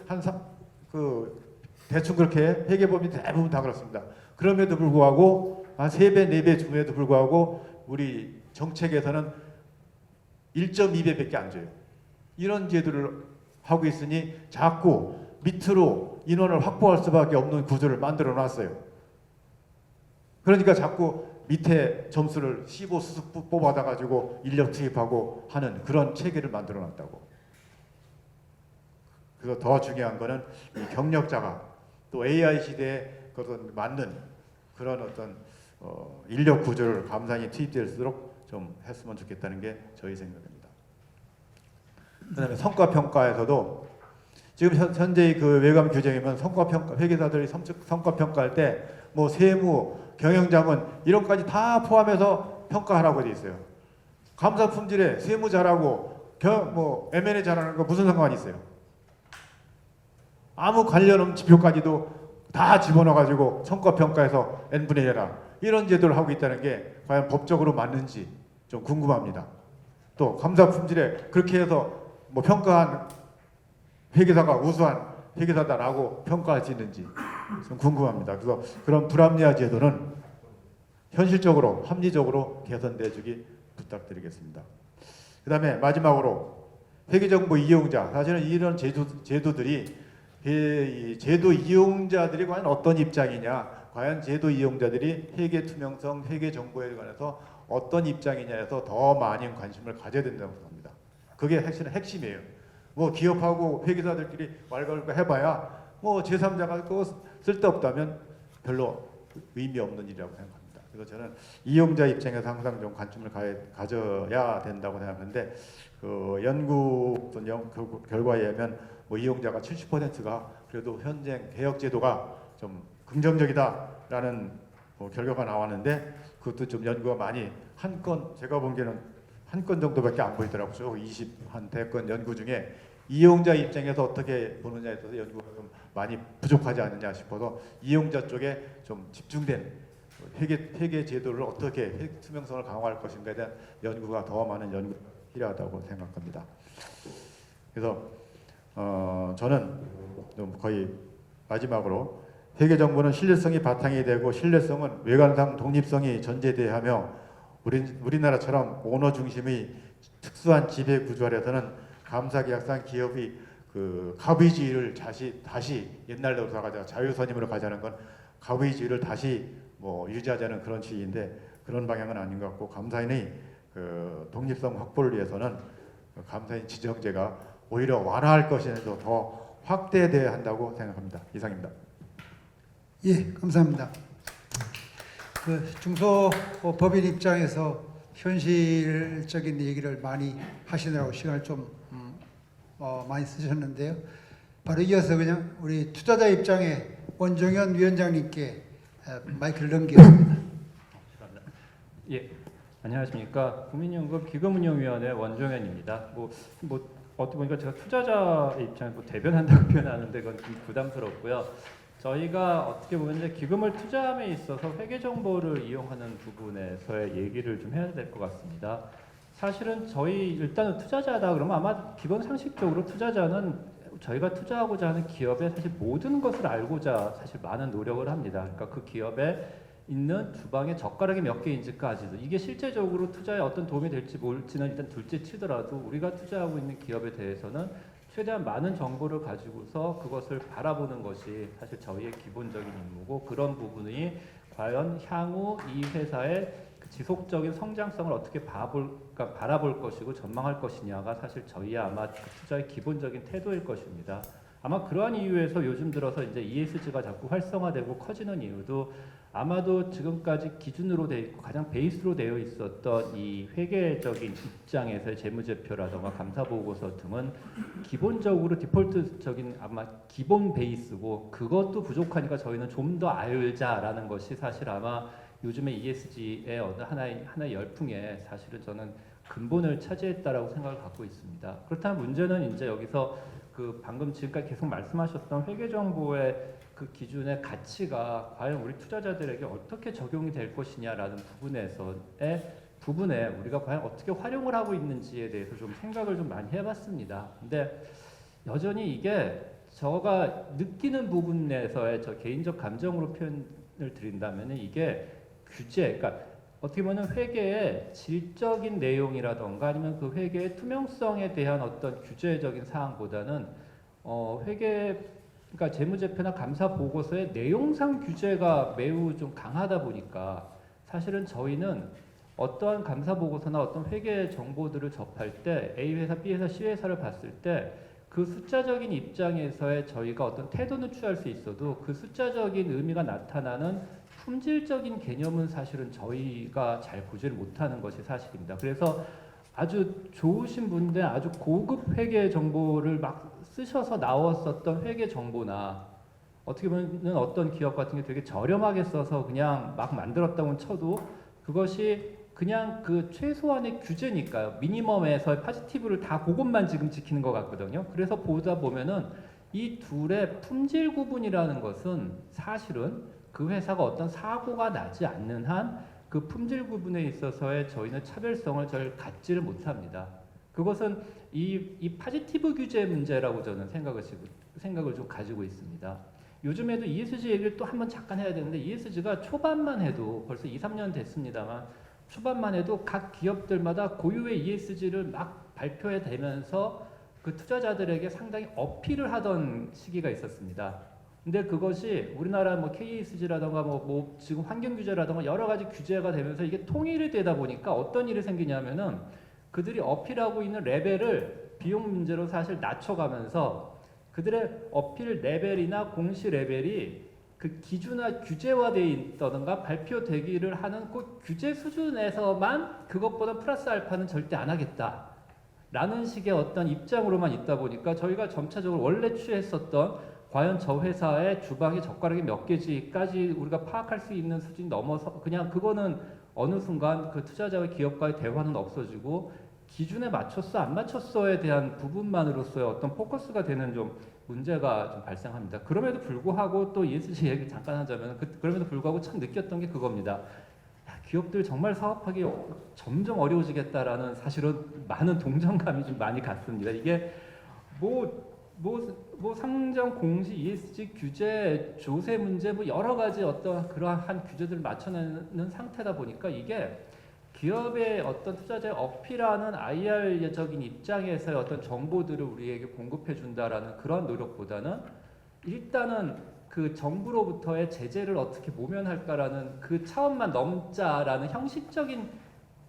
대충 그렇게 회계법인 대부분 다 그렇습니다. 그럼에도 불구하고 한 3배, 4배 줌에도 불구하고 우리 정책에서는 1.2배밖에 안 줘요. 이런 제도를 하고 있으니 자꾸 밑으로 인원을 확보할 수밖에 없는 구조를 만들어 놨어요. 그러니까 자꾸 밑에 점수를 15 수습 뽑아다 가지고 인력 투입하고 하는 그런 체계를 만들어 놨다고. 그래서 더 중요한 거는 이 경력자가 또 AI 시대에 그것은 맞는 그런 어떤 인력 구조를 감사히 투입될수록 좀 했으면 좋겠다는 게 저희 생각입니다. 그다음에 성과 평가에서도 지금 현재 그 외감 규정이면 성과 평가 회계사들이 성과 평가할 때 뭐 세무, 경영자문 이런 것까지 다 포함해서 평가하라고 돼 있어요. 감사 품질에 세무 잘하고 뭐 M&A 잘하는 거 무슨 상관이 있어요? 아무 관련 없는 지표까지도 다 집어넣어가지고 성과 평가해서 n분의 1 해라. 이런 제도를 하고 있다는 게 과연 법적으로 맞는지 좀 궁금합니다. 또 감사 품질에 그렇게 해서 뭐 평가한 회계사가 우수한 회계사다라고 평가할 수 있는지 좀 궁금합니다. 그래서 그런 불합리화 제도는 현실적으로 합리적으로 개선돼 주기 부탁드리겠습니다. 그 다음에 마지막으로 회계정보 이용자, 사실은 이런 제도들이 이 제도 이용자들이 과연 어떤 입장이냐, 과연 제도 이용자들이 회계 투명성, 회계 정보에 관해서 어떤 입장이냐에서 더 많은 관심을 가져야 된다고 합니다. 그게 핵심이에요. 뭐 기업하고 회계사들끼리 왈가왈부 해봐야 뭐 제3자가 그거 쓸데없다면 별로 의미 없는 일이라고 생각합니다. 그래서 저는 이용자 입장에서 항상 좀 관심을 가져야 된다고 생각하는데 그 연구 결과에 의하면 뭐 이용자가 70%가 그래도 현재 개혁 제도가 좀 긍정적이다라는 뭐 결과가 나왔는데 그것도 좀 연구가 많이 한 건 제가 보기에는 한 건 정도밖에 안 보이더라고요. 20한 대건 연구 중에 이용자 입장에서 어떻게 보느냐에 있어서 연구가 좀 많이 부족하지 않느냐 싶어서 이용자 쪽에 좀 집중된 회계 제도를 어떻게 투명성을 강화할 것인가에 대한 연구가 더 많은 연구가 필요하다고 생각합니다. 그래서 저는 좀 거의 마지막으로 회계 정보는 신뢰성이 바탕이 되고 신뢰성은 외관상 독립성이 전제돼야하며 우리나라처럼 오너 중심의 특수한 지배 구조 아래서는 감사계약상 기업이 그 가부의주의를 다시 옛날로 돌아가자 자유선임으로 가자는 건 가부의주의를 다시 뭐 유지하자는 그런 취지인데 그런 방향은 아닌 것 같고 감사인의 그 독립성 확보를 위해서는 감사인 지정제가 오히려 완화할 것에도 더 확대돼야 한다고 생각합니다. 이상입니다. 예, 감사합니다. 그 중소법인 입장에서 현실적인 얘기를 많이 하시느라고 시간을 좀 많이 쓰셨는데요. 바로 이어서 그냥 우리 투자자 입장에 원종현 위원장님께 마이크를 넘기겠습니다. 예, 안녕하십니까. 국민연금 기금운용위원회 원종현입니다. 어떻게 보니까 제가 투자자 입장에 대변한다고 표현하는데 그건 좀 부담스럽고요. 저희가 어떻게 보면 이제 기금을 투자함에 있어서 회계 정보를 이용하는 부분에서의 얘기를 좀 해야 될 것 같습니다. 사실은 저희 일단은 투자자다 그러면 아마 기본 상식적으로 투자자는 저희가 투자하고자 하는 기업의 사실 모든 것을 알고자 사실 많은 노력을 합니다. 그러니까 그 기업에 있는 주방에 젓가락이 몇 개인지까지도 이게 실제적으로 투자에 어떤 도움이 될지 모를지는 일단 둘째 치더라도 우리가 투자하고 있는 기업에 대해서는 최대한 많은 정보를 가지고서 그것을 바라보는 것이 사실 저희의 기본적인 임무고 그런 부분이 과연 향후 이 회사의 그 지속적인 성장성을 어떻게 바라볼 것이고 전망할 것이냐가 사실 저희의 아마 그 투자의 기본적인 태도일 것입니다. 아마 그러한 이유에서 요즘 들어서 이제 ESG가 자꾸 활성화되고 커지는 이유도 아마도 지금까지 기준으로 되어 있고 가장 베이스로 되어 있었던 이 회계적인 입장에서의 재무제표라든가 감사보고서 등은 기본적으로 디폴트적인 아마 기본 베이스고 그것도 부족하니까 저희는 좀 더 알자라는 것이 사실 아마 요즘의 ESG의 어느 하나의 열풍에 사실은 저는 근본을 차지했다라고 생각을 갖고 있습니다. 그렇다면 문제는 이제 여기서 그 방금 지금까지 계속 말씀하셨던 회계 정보의 그 기준의 가치가 과연 우리 투자자들에게 어떻게 적용이 될 것이냐라는 부분에 우리가 과연 어떻게 활용을 하고 있는지에 대해서 좀 생각을 좀 많이 해봤습니다. 근데 여전히 이게 제가 느끼는 부분에서의 저 개인적 감정으로 표현을 드린다면 이게 규제, 그러니까 어떻게 보면 회계의 질적인 내용이라던가 아니면 그 회계의 투명성에 대한 어떤 규제적인 사항보다는 그러니까 재무제표나 감사 보고서의 내용상 규제가 매우 좀 강하다 보니까 사실은 저희는 어떠한 감사 보고서나 어떤 회계 정보들을 접할 때 A 회사, B 회사, C 회사를 봤을 때 그 숫자적인 입장에서의 저희가 어떤 태도는 취할 수 있어도 그 숫자적인 의미가 나타나는 품질적인 개념은 사실은 저희가 잘 보지를 못하는 것이 사실입니다. 그래서 아주 좋으신 분들 아주 고급 회계 정보를 막 쓰셔서 나왔었던 회계 정보나 어떻게 보면 어떤 기업 같은 게 되게 저렴하게 써서 그냥 막 만들었다고 쳐도 그것이 그냥 그 최소한의 규제니까요. 미니멈에서의 파지티브를 다 그것만 지금 지키는 것 같거든요. 그래서 보다 보면은 이 둘의 품질 구분이라는 것은 사실은 그 회사가 어떤 사고가 나지 않는 한 그 품질 구분에 있어서의 저희는 차별성을 잘 갖지를 못합니다. 그것은 이 파지티브 규제 문제라고 저는 생각을 좀 가지고 있습니다. 요즘에도 ESG 얘기를 또 한번 잠깐 해야 되는데 ESG가 초반만 해도 벌써 2, 3년 됐습니다만 초반만 해도 각 기업들마다 고유의 ESG를 막 발표해 대면서 그 투자자들에게 상당히 어필을 하던 시기가 있었습니다. 근데 그것이 우리나라 뭐 KESG라던가 뭐 지금 환경 규제라던가 여러 가지 규제가 되면서 이게 통일이 되다 보니까 어떤 일이 생기냐면은 그들이 어필하고 있는 레벨을 비용 문제로 사실 낮춰가면서 그들의 어필 레벨이나 공시 레벨이 그 기준화 규제화되어 있다던가 발표되기를 하는 그 규제 수준에서만 그것보다 플러스 알파는 절대 안 하겠다 라는 식의 어떤 입장으로만 있다 보니까 저희가 점차적으로 원래 취했었던 과연 저 회사의 주방에 젓가락이 몇 개지까지 우리가 파악할 수 있는 수준이 넘어서 그냥 그거는 어느 순간 그 투자자와 기업과의 대화는 없어지고 기준에 맞췄어 안 맞췄어에 대한 부분만으로서의 어떤 포커스가 되는 좀 문제가 좀 발생합니다. 그럼에도 불구하고 또 ESG 얘기 잠깐 하자면 그럼에도 불구하고 참 느꼈던 게 그겁니다. 기업들 정말 사업하기 점점 어려워지겠다라는 사실은 많은 동정감이 좀 많이 갔습니다. 이게 뭐 상장 공시 ESG 규제 조세 문제 뭐 여러 가지 어떤 그러한 규제들을 맞춰내는 상태다 보니까 이게 기업의 어떤 투자자의 어필하는 IR적인 입장에서의 어떤 정보들을 우리에게 공급해 준다라는 그런 노력보다는 일단은 그 정부로부터의 제재를 어떻게 모면할까라는 그 차원만 넘자라는 형식적인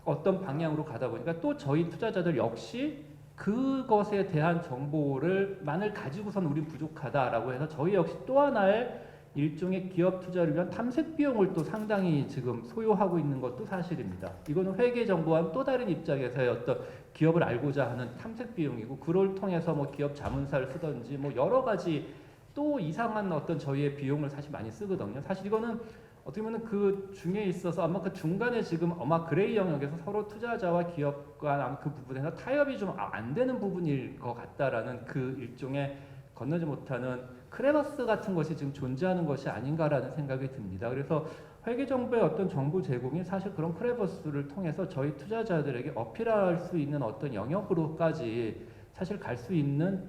어떤 방향으로 가다 보니까 또 저희 투자자들 역시 그것에 대한 정보를 가지고선 우린 부족하다라고 해서 저희 역시 또 하나의 일종의 기업 투자를 위한 탐색 비용을 또 상당히 지금 소요하고 있는 것도 사실입니다. 이거는 회계 정보와는 또 다른 입장에서의 어떤 기업을 알고자 하는 탐색 비용이고 그걸 통해서 뭐 기업 자문사를 쓰든지 뭐 여러 가지 또 이상한 어떤 저희의 비용을 사실 많이 쓰거든요. 사실 이거는 어떻게 보면 그 중에 있어서 아마 그 중간에 지금 아마 그레이 영역에서 서로 투자자와 기업과 그 부분에서 타협이 좀 안 되는 부분일 것 같다라는 그 일종의 건너지 못하는 크레버스 같은 것이 지금 존재하는 것이 아닌가라는 생각이 듭니다. 그래서 회계 정보의 어떤 정보 제공이 사실 그런 크레버스를 통해서 저희 투자자들에게 어필할 수 있는 어떤 영역으로까지 사실 갈 수 있는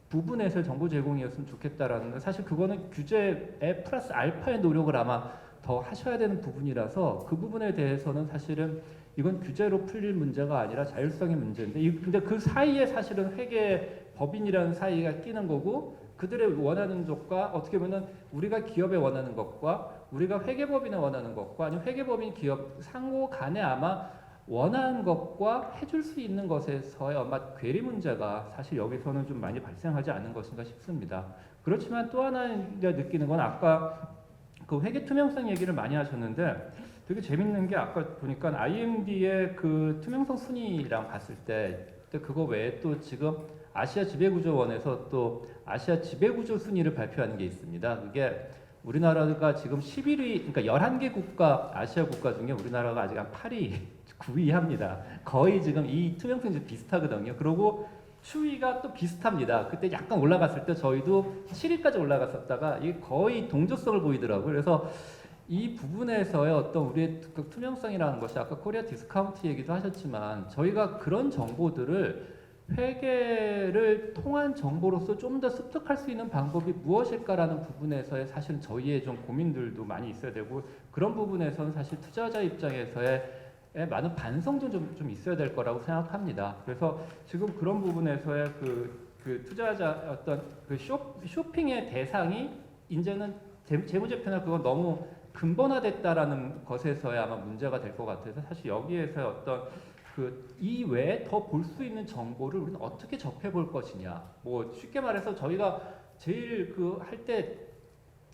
부분에서 정보 제공이었으면 좋겠다라는 건 사실 그거는 규제의 플러스 알파의 노력을 아마 더 하셔야 되는 부분이라서 그 부분에 대해서는 사실은 이건 규제로 풀릴 문제가 아니라 자율성의 문제인데 근데 그 사이에 사실은 회계 법인이라는 사이가 끼는 거고 그들의 원하는 것과 어떻게 보면 우리가 기업에 원하는 것과 우리가 회계법인이 원하는 것과 아니면 회계법인 기업 상호 간에 아마 원하는 것과 해줄 수 있는 것에서의 아마 괴리 문제가 사실 여기서는 좀 많이 발생하지 않은 것인가 싶습니다. 그렇지만 또 하나 느끼는 건 아까 그 회계 투명성 얘기를 많이 하셨는데 되게 재밌는 게 아까 보니까 IMD의 그 투명성 순위랑 봤을 때 그거 외에 또 지금 아시아 지배구조원에서 또 아시아 지배구조 순위를 발표하는 게 있습니다. 그게 우리나라가 지금 11위, 그러니까 11개 국가, 아시아 국가 중에 우리나라가 아직 한 8위, 9위 합니다. 거의 지금 이 투명성이 비슷하거든요. 그리고 추위가 또 비슷합니다. 그때 약간 올라갔을 때 저희도 7위까지 올라갔었다가 이게 거의 동조성을 보이더라고요. 그래서 이 부분에서의 어떤 우리의 투명성이라는 것이 아까 코리아 디스카운트 얘기도 하셨지만 저희가 그런 정보들을 회계를 통한 정보로서 좀 더 습득할 수 있는 방법이 무엇일까라는 부분에서의 사실은 저희의 좀 고민들도 많이 있어야 되고 그런 부분에서는 사실 투자자 입장에서의 많은 반성도 좀 있어야 될 거라고 생각합니다. 그래서 지금 그런 부분에서의 그 투자자 어떤 그 쇼핑의 대상이 이제는 재무제표나 그건 너무 근본화됐다라는 것에서의 아마 문제가 될 것 같아서 사실 여기에서의 어떤 그 이외에 더 볼 수 있는 정보를 우리는 어떻게 접해 볼 것이냐. 뭐 쉽게 말해서 저희가 제일 그 할 때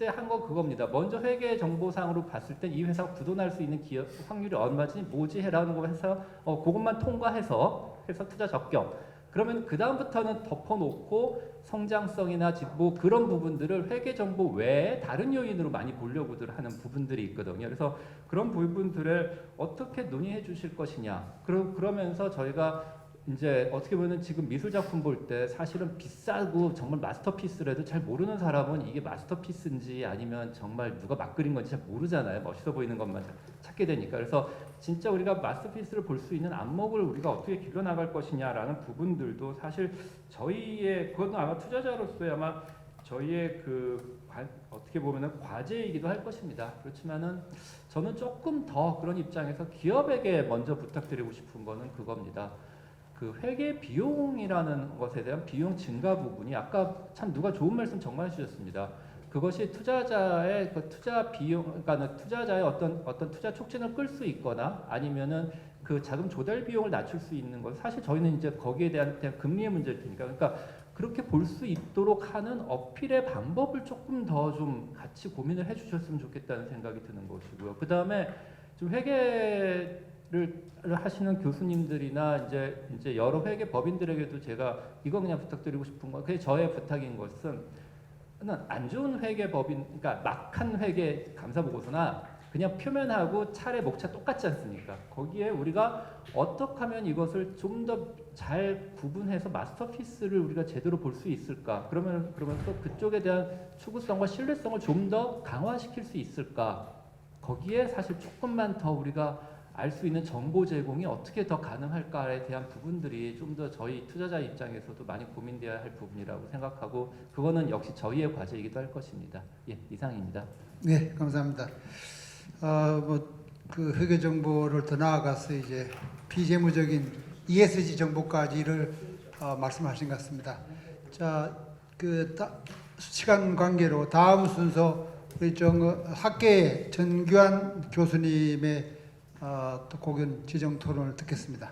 한 건 그겁니다. 먼저 회계 정보상으로 봤을 때 이 회사가 부도날 수 있는 기업 확률이 얼마지 뭐지 해라는 거 해서 그것만 통과해서 투자 적격. 그러면 그 다음부터는 덮어놓고 성장성이나 뭐 그런 부분들을 회계 정보 외에 다른 요인으로 많이 보려고들 하는 부분들이 있거든요. 그래서 그런 부분들을 어떻게 논의해 주실 것이냐. 그러면서 저희가 이제 어떻게 보면 지금 미술 작품 볼 때 사실은 비싸고 정말 마스터피스라도 잘 모르는 사람은 이게 마스터피스인지 아니면 정말 누가 막 그린 건지 잘 모르잖아요. 멋있어 보이는 것만 찾게 되니까. 그래서 진짜 우리가 마스터피스를 볼 수 있는 안목을 우리가 어떻게 길러 나갈 것이냐라는 부분들도 사실 저희의 그것도 아마 투자자로서의 아마 저희의 어떻게 보면은 과제이기도 할 것입니다. 그렇지만은 저는 조금 더 그런 입장에서 기업에게 먼저 부탁드리고 싶은 거는 그겁니다. 그 회계 비용이라는 것에 대한 비용 증가 부분이 아까 참 누가 좋은 말씀 정말 해주셨습니다. 그것이 투자자의 그 투자 비용, 그러니까 투자자의 어떤 투자 촉진을 끌 수 있거나 아니면은 그 자금 조달 비용을 낮출 수 있는 것. 사실 저희는 이제 거기에 대한 금리의 문제일 테니까. 그러니까 그렇게 볼 수 있도록 하는 어필의 방법을 조금 더 좀 같이 고민을 해주셨으면 좋겠다는 생각이 드는 것이고요. 그 다음에 좀 회계를 하시는 교수님들이나 이제 여러 회계 법인들에게도 제가 이거 그냥 부탁드리고 싶은 건 그게 저의 부탁인 것은 안 좋은 회계 법인 그러니까 막한 회계 감사 보고서나 그냥 표면하고 차례 목차 똑같지 않습니까? 거기에 우리가 어떻게 하면 이것을 좀 더 잘 구분해서 마스터피스를 우리가 제대로 볼 수 있을까? 그러면서 그쪽에 대한 추구성과 신뢰성을 좀 더 강화시킬 수 있을까? 거기에 사실 조금만 더 우리가 알 수 있는 정보 제공이 어떻게 더 가능할까에 대한 부분들이 좀 더 저희 투자자 입장에서도 많이 고민되어야 할 부분이라고 생각하고 그거는 역시 저희의 과제이기도 할 것입니다. 예, 이상입니다. 네, 감사합니다. 그 회계 정보를 더 나아가서 이제 비재무적인 ESG 정보까지를 말씀하신 것 같습니다. 자, 시간 관계로 다음 순서 우리 학계 전규환 교수님의 또 고견 지정 토론을 듣겠습니다.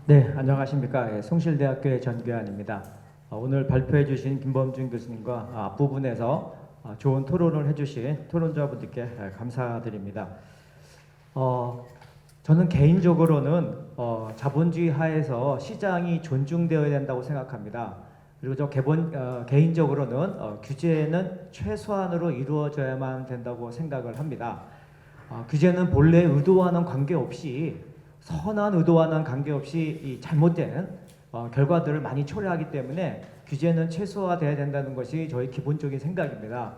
네, 안녕하십니까. 숭실대학교의 전규환입니다. 오늘 발표해 주신 김범준 교수님과 앞부분에서 좋은 토론을 해주신 토론자분들께 감사드립니다. 저는 개인적으로는 자본주의 하에서 시장이 존중되어야 된다고 생각합니다. 그리고 개인적으로는 규제는 최소한으로 이루어져야만 된다고 생각을 합니다. 규제는 본래 의도와는 관계없이 선한 의도와는 관계없이 이 잘못된 결과들을 많이 초래하기 때문에 규제는 최소화돼야 된다는 것이 저희 기본적인 생각입니다.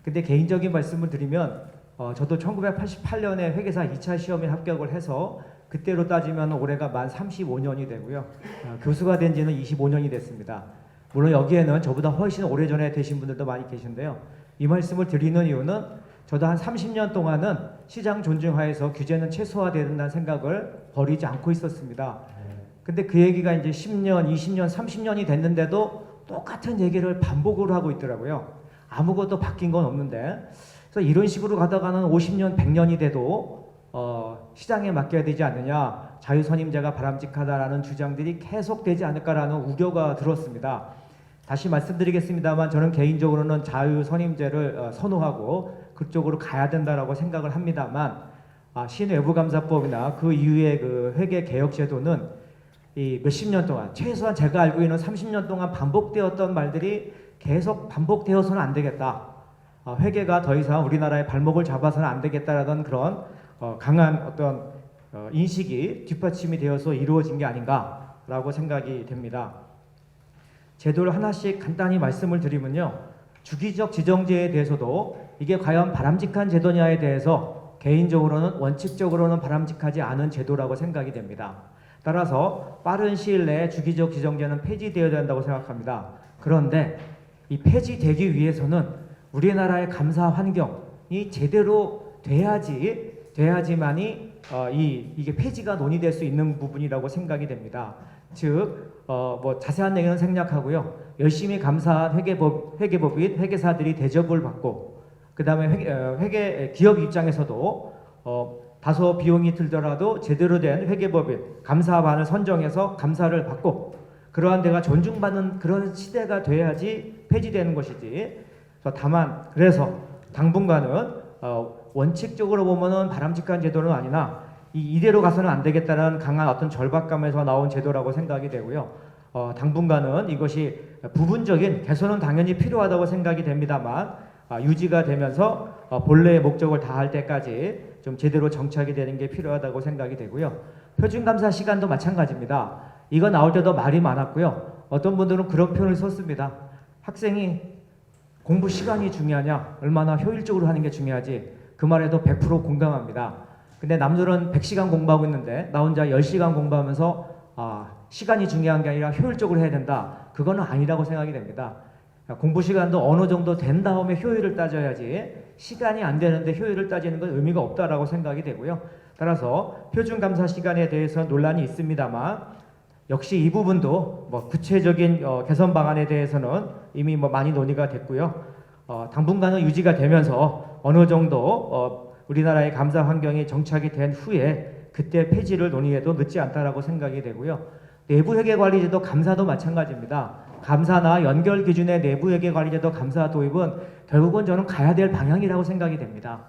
근데 개인적인 말씀을 드리면 저도 1988년에 회계사 2차 시험에 합격을 해서 그때로 따지면 올해가 만 35년이 되고요. 교수가 된 지는 25년이 됐습니다. 물론 여기에는 저보다 훨씬 오래전에 되신 분들도 많이 계신데요. 이 말씀을 드리는 이유는 저도 한 30년 동안은 시장 존중하에서 규제는 최소화돼야 된다는 생각을 버리지 않고 있었습니다. 근데 그 얘기가 이제 10년, 20년, 30년이 됐는데도 똑같은 얘기를 반복을 하고 있더라고요. 아무것도 바뀐 건 없는데 그래서 이런 식으로 가다가는 50년, 100년이 돼도 시장에 맡겨야 되지 않느냐, 자유선임제가 바람직하다라는 주장들이 계속되지 않을까라는 우려가 들었습니다. 다시 말씀드리겠습니다만 저는 개인적으로는 자유선임제를 선호하고 그쪽으로 가야 된다라고 생각을 합니다만 신외부감사법이나 그 이후의 그 회계개혁제도는 이 몇십 년 동안, 최소한 제가 알고 있는 30년 동안 반복되었던 말들이 계속 반복되어서는 안 되겠다. 회계가 더 이상 우리나라의 발목을 잡아서는 안 되겠다라던 그런 강한 어떤 인식이 뒷받침이 되어서 이루어진 게 아닌가라고 생각이 됩니다. 제도를 하나씩 간단히 말씀을 드리면요. 주기적 지정제에 대해서도 이게 과연 바람직한 제도냐에 대해서 개인적으로는 원칙적으로는 바람직하지 않은 제도라고 생각이 됩니다. 따라서 빠른 시일 내에 주기적 지정제는 폐지되어야 된다고 생각합니다. 그런데 이 폐지되기 위해서는 우리나라의 감사 환경이 제대로 돼야지만이 이게 폐지가 논의될 수 있는 부분이라고 생각이 됩니다. 즉, 뭐 자세한 내용은 생략하고요. 열심히 감사한 회계법인 회계사들이 대접을 받고, 그 다음에 기업 입장에서도 다소 비용이 들더라도 제대로 된 회계법인 감사반을 선정해서 감사를 받고, 그러한 데가 존중받는 그런 시대가 돼야지 폐지되는 것이지. 다만 그래서 당분간은 원칙적으로 보면은 바람직한 제도는 아니나 이대로 가서는 안 되겠다는 강한 어떤 절박감에서 나온 제도라고 생각이 되고요. 당분간은 이것이 부분적인 개선은 당연히 필요하다고 생각이 됩니다만 유지가 되면서 본래의 목적을 다할 때까지 좀 제대로 정착이 되는 게 필요하다고 생각이 되고요. 표준감사 시간도 마찬가지입니다. 이거 나올 때도 말이 많았고요. 어떤 분들은 그런 표현을 썼습니다. 학생이 공부 시간이 중요하냐, 얼마나 효율적으로 하는 게 중요하지. 그 말에도 100% 공감합니다. 근데 남들은 100시간 공부하고 있는데 나 혼자 10시간 공부하면서 시간이 중요한 게 아니라 효율적으로 해야 된다. 그거는 아니라고 생각이 됩니다. 공부 시간도 어느 정도 된 다음에 효율을 따져야지 시간이 안 되는데 효율을 따지는 건 의미가 없다라고 생각이 되고요. 따라서 표준감사 시간에 대해서 논란이 있습니다만 역시 이 부분도 뭐 구체적인 개선 방안에 대해서는 이미 뭐 많이 논의가 됐고요. 당분간은 유지가 되면서 어느 정도 우리나라의 감사 환경이 정착이 된 후에 그때 폐지를 논의해도 늦지 않다라고 생각이 되고요. 내부회계관리제도 감사도 마찬가지입니다. 감사나 연결 기준의 내부회계관리제도 감사 도입은 결국은 저는 가야 될 방향이라고 생각이 됩니다.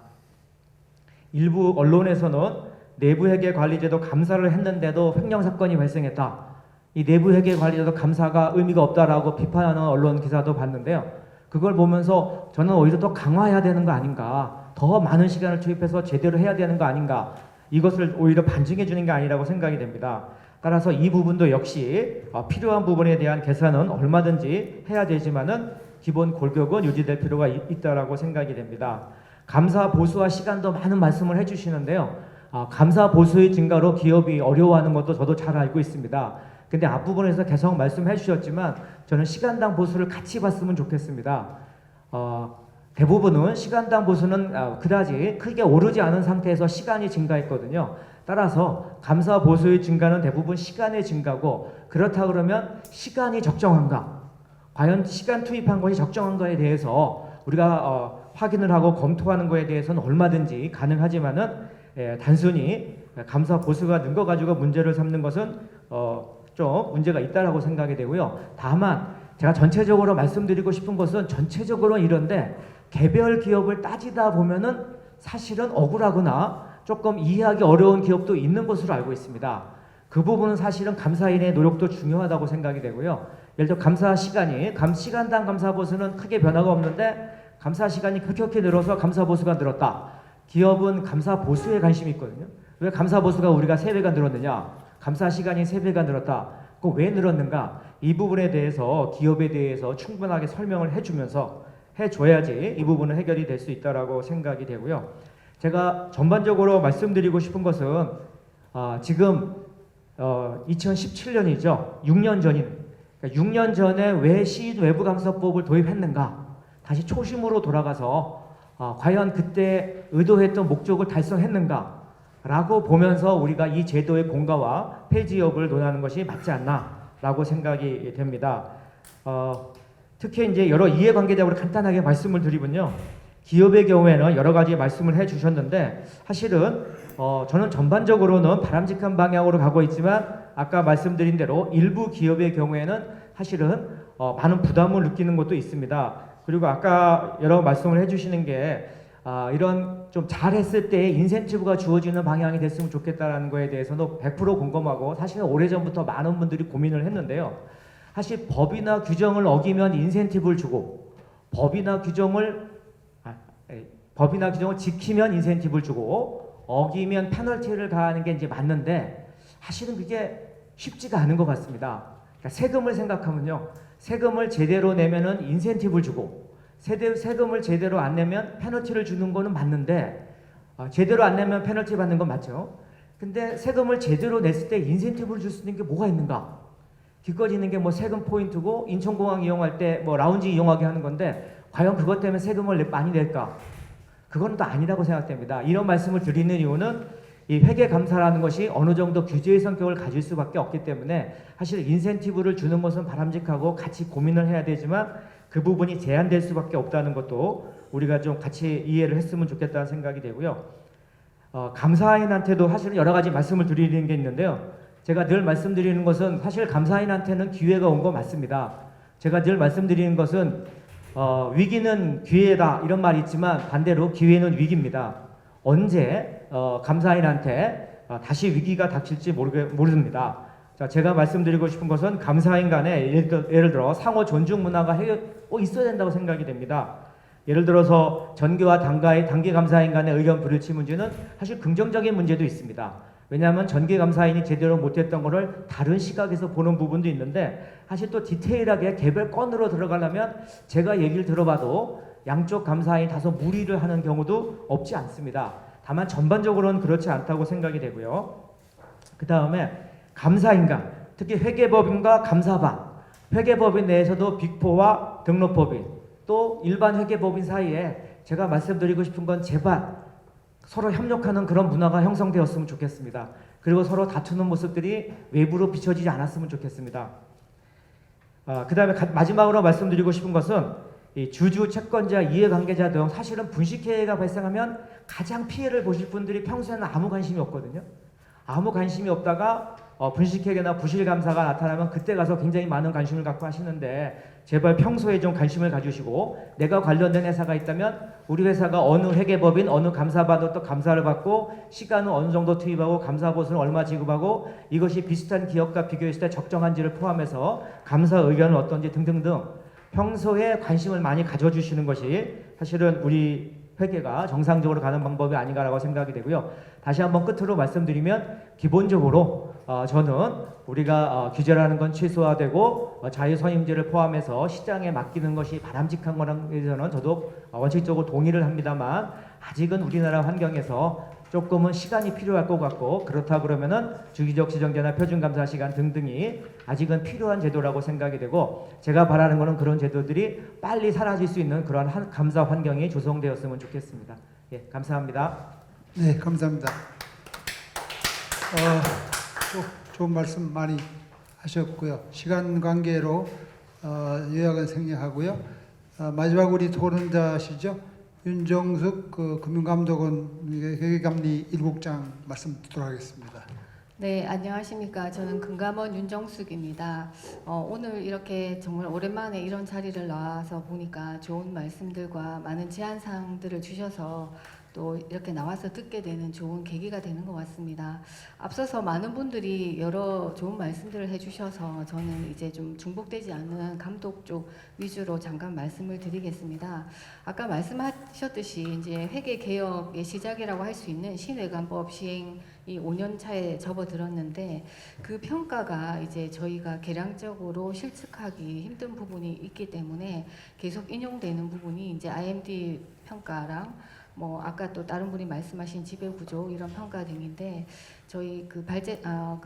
일부 언론에서는 내부회계관리제도 감사를 했는데도 횡령사건이 발생했다. 이 내부회계관리제도 감사가 의미가 없다라고 비판하는 언론 기사도 봤는데요. 그걸 보면서 저는 오히려 더 강화해야 되는 거 아닌가, 더 많은 시간을 투입해서 제대로 해야 되는 거 아닌가, 이것을 오히려 반증해 주는 게 아니라고 생각이 됩니다. 따라서 이 부분도 역시 필요한 부분에 대한 개선은 얼마든지 해야 되지만은 기본 골격은 유지될 필요가 있다라고 생각이 됩니다. 감사 보수와 시간도 많은 말씀을 해주시는데요. 감사 보수의 증가로 기업이 어려워하는 것도 저도 잘 알고 있습니다. 근데 앞부분에서 계속 말씀해 주셨지만 저는 시간당 보수를 같이 봤으면 좋겠습니다. 대부분은 시간당 보수는 그다지 크게 오르지 않은 상태에서 시간이 증가했거든요. 따라서 감사 보수의 증가는 대부분 시간의 증가고, 그렇다 그러면 시간이 적정한가? 과연 시간 투입한 것이 적정한가에 대해서 우리가 확인을 하고 검토하는 것에 대해서는 얼마든지 가능하지만은 단순히 감사 보수가 는 거 가지고 문제를 삼는 것은 좀 문제가 있다라고 생각이 되고요. 다만 제가 전체적으로 말씀드리고 싶은 것은 전체적으로 이런데 개별 기업을 따지다 보면은 사실은 억울하거나 조금 이해하기 어려운 기업도 있는 것으로 알고 있습니다. 그 부분은 사실은 감사인의 노력도 중요하다고 생각이 되고요. 예를 들어 감사 시간이 시간당 감사 보수는 크게 변화가 없는데 감사 시간이 급격히 늘어서 감사 보수가 늘었다. 기업은 감사 보수에 관심이 있거든요. 왜 감사 보수가 우리가 3배가 늘었느냐? 감사 시간이 3배가 늘었다. 그거 왜 늘었는가? 이 부분에 대해서 기업에 대해서 충분하게 설명을 해주면서 해줘야지 이 부분은 해결이 될 수 있다라고 생각이 되고요. 제가 전반적으로 말씀드리고 싶은 것은 지금 2017년이죠. 6년 전인. 그러니까 6년 전에 왜 시외부감사법을 도입했는가? 다시 초심으로 돌아가서 과연 그때 의도했던 목적을 달성했는가? 라고 보면서 우리가 이 제도의 공가와 폐지 여부를 논하는 것이 맞지 않나라고 생각이 됩니다. 특히 이제 여러 이해관계자로 간단하게 말씀을 드리면요. 기업의 경우에는 여러 가지 말씀을 해주셨는데 사실은 저는 전반적으로는 바람직한 방향으로 가고 있지만 아까 말씀드린 대로 일부 기업의 경우에는 사실은 많은 부담을 느끼는 것도 있습니다. 그리고 아까 여러 말씀을 해주시는 게 이런 좀 잘했을 때 인센티브가 주어지는 방향이 됐으면 좋겠다라는 거에 대해서도 100% 공감하고 사실은 오래전부터 많은 분들이 고민을 했는데요. 사실 법이나 규정을 어기면 인센티브를 주고 법이나 규정을 지키면 인센티브를 주고 어기면 페널티를 가하는 게 이제 맞는데 사실은 그게 쉽지가 않은 것 같습니다. 그러니까 세금을 생각하면요. 세금을 제대로 내면은 인센티브를 주고 세금을 제대로 안 내면 페널티를 주는 거는 맞는데 제대로 안 내면 페널티 받는 건 맞죠. 근데 세금을 제대로 냈을 때 인센티브를 줄 수 있는 게 뭐가 있는가? 기껏 있는 게 뭐 세금 포인트고 인천공항 이용할 때 뭐 라운지 이용하게 하는 건데 과연 그것 때문에 세금을 많이 낼까? 그건 또 아니라고 생각됩니다. 이런 말씀을 드리는 이유는 이 회계감사라는 것이 어느 정도 규제의 성격을 가질 수밖에 없기 때문에 사실 인센티브를 주는 것은 바람직하고 같이 고민을 해야 되지만 그 부분이 제한될 수밖에 없다는 것도 우리가 좀 같이 이해를 했으면 좋겠다는 생각이 되고요. 감사인한테도 사실은 여러 가지 말씀을 드리는 게 있는데요. 제가 늘 말씀드리는 것은 사실 감사인한테는 기회가 온 거 맞습니다. 제가 늘 말씀드리는 것은 위기는 기회다 이런 말이 있지만 반대로 기회는 위기입니다. 언제 감사인한테 다시 위기가 닥칠지 모릅니다. 자, 제가 말씀드리고 싶은 것은 감사인 간에 예를 들어 상호 존중 문화가 있어야 된다고 생각이 됩니다. 예를 들어서 전계와 단계 감사인 간의 의견 불일치 문제는 사실 긍정적인 문제도 있습니다. 왜냐하면 전계 감사인이 제대로 못했던 것을 다른 시각에서 보는 부분도 있는데 사실 또 디테일하게 개별 건으로 들어가려면 제가 얘기를 들어봐도 양쪽 감사인이 다소 무리를 하는 경우도 없지 않습니다. 다만 전반적으로는 그렇지 않다고 생각이 되고요. 그 다음에 감사인간, 특히 회계법인과 감사반, 회계법인 내에서도 빅4와 등록법인, 또 일반 회계법인 사이에 제가 말씀드리고 싶은 건 제발 서로 협력하는 그런 문화가 형성되었으면 좋겠습니다. 그리고 서로 다투는 모습들이 외부로 비춰지지 않았으면 좋겠습니다. 그 다음에 마지막으로 말씀드리고 싶은 것은 이 주주, 채권자, 이해관계자 등 사실은 분식회계가 발생하면 가장 피해를 보실 분들이 평소에는 아무 관심이 없거든요. 아무 관심이 없다가 분식회계나 부실감사가 나타나면 그때 가서 굉장히 많은 관심을 갖고 하시는데 제발 평소에 좀 관심을 가주시고 내가 관련된 회사가 있다면 우리 회사가 어느 회계법인 어느 감사반으로 또 감사를 받고 시간은 어느 정도 투입하고 감사보수는 얼마 지급하고 이것이 비슷한 기업과 비교했을 때 적정한지를 포함해서 감사 의견은 어떤지 등등등 평소에 관심을 많이 가져주시는 것이 사실은 우리 회계가 정상적으로 가는 방법이 아닌가라고 생각이 되고요. 다시 한번 끝으로 말씀드리면 기본적으로 저는 우리가 규제라는 건 최소화되고 자유선임제를 포함해서 시장에 맡기는 것이 바람직한 거라는 데서는 저도 원칙적으로 동의를 합니다만 아직은 우리나라 환경에서 조금은 시간이 필요할 것 같고 그렇다 그러면은 주기적 지정제나 표준감사 시간 등등이 아직은 필요한 제도라고 생각이 되고 제가 바라는 거는 그런 제도들이 빨리 사라질 수 있는 그런 감사 환경이 조성되었으면 좋겠습니다. 예, 감사합니다. 네, 감사합니다. 좋은 말씀 많이 하셨고요. 시간 관계로 요약은 생략하고요. 마지막 우리 토론자시죠. 윤정숙 금융감독원 회계감리 1국장 말씀 듣도록 하겠습니다. 네, 안녕하십니까. 저는 금감원 윤정숙입니다. 오늘 이렇게 정말 오랜만에 이런 자리를 나와서 보니까 좋은 말씀들과 많은 제안사항들을 주셔서 또 이렇게 나와서 듣게 되는 좋은 계기가 되는 것 같습니다. 앞서서 많은 분들이 여러 좋은 말씀들을 해주셔서 저는 이제 좀 중복되지 않는 감독 쪽 위주로 잠깐 말씀을 드리겠습니다. 아까 말씀하셨듯이 이제 회계 개혁의 시작이라고 할 수 있는 신회관법 시행이 5년 차에 접어들었는데 그 평가가 이제 저희가 계량적으로 실측하기 힘든 부분이 있기 때문에 계속 인용되는 부분이 이제 IMD 평가랑 뭐 아까 또 다른 분이 말씀하신 지배구조 이런 평가 등인데 저희 그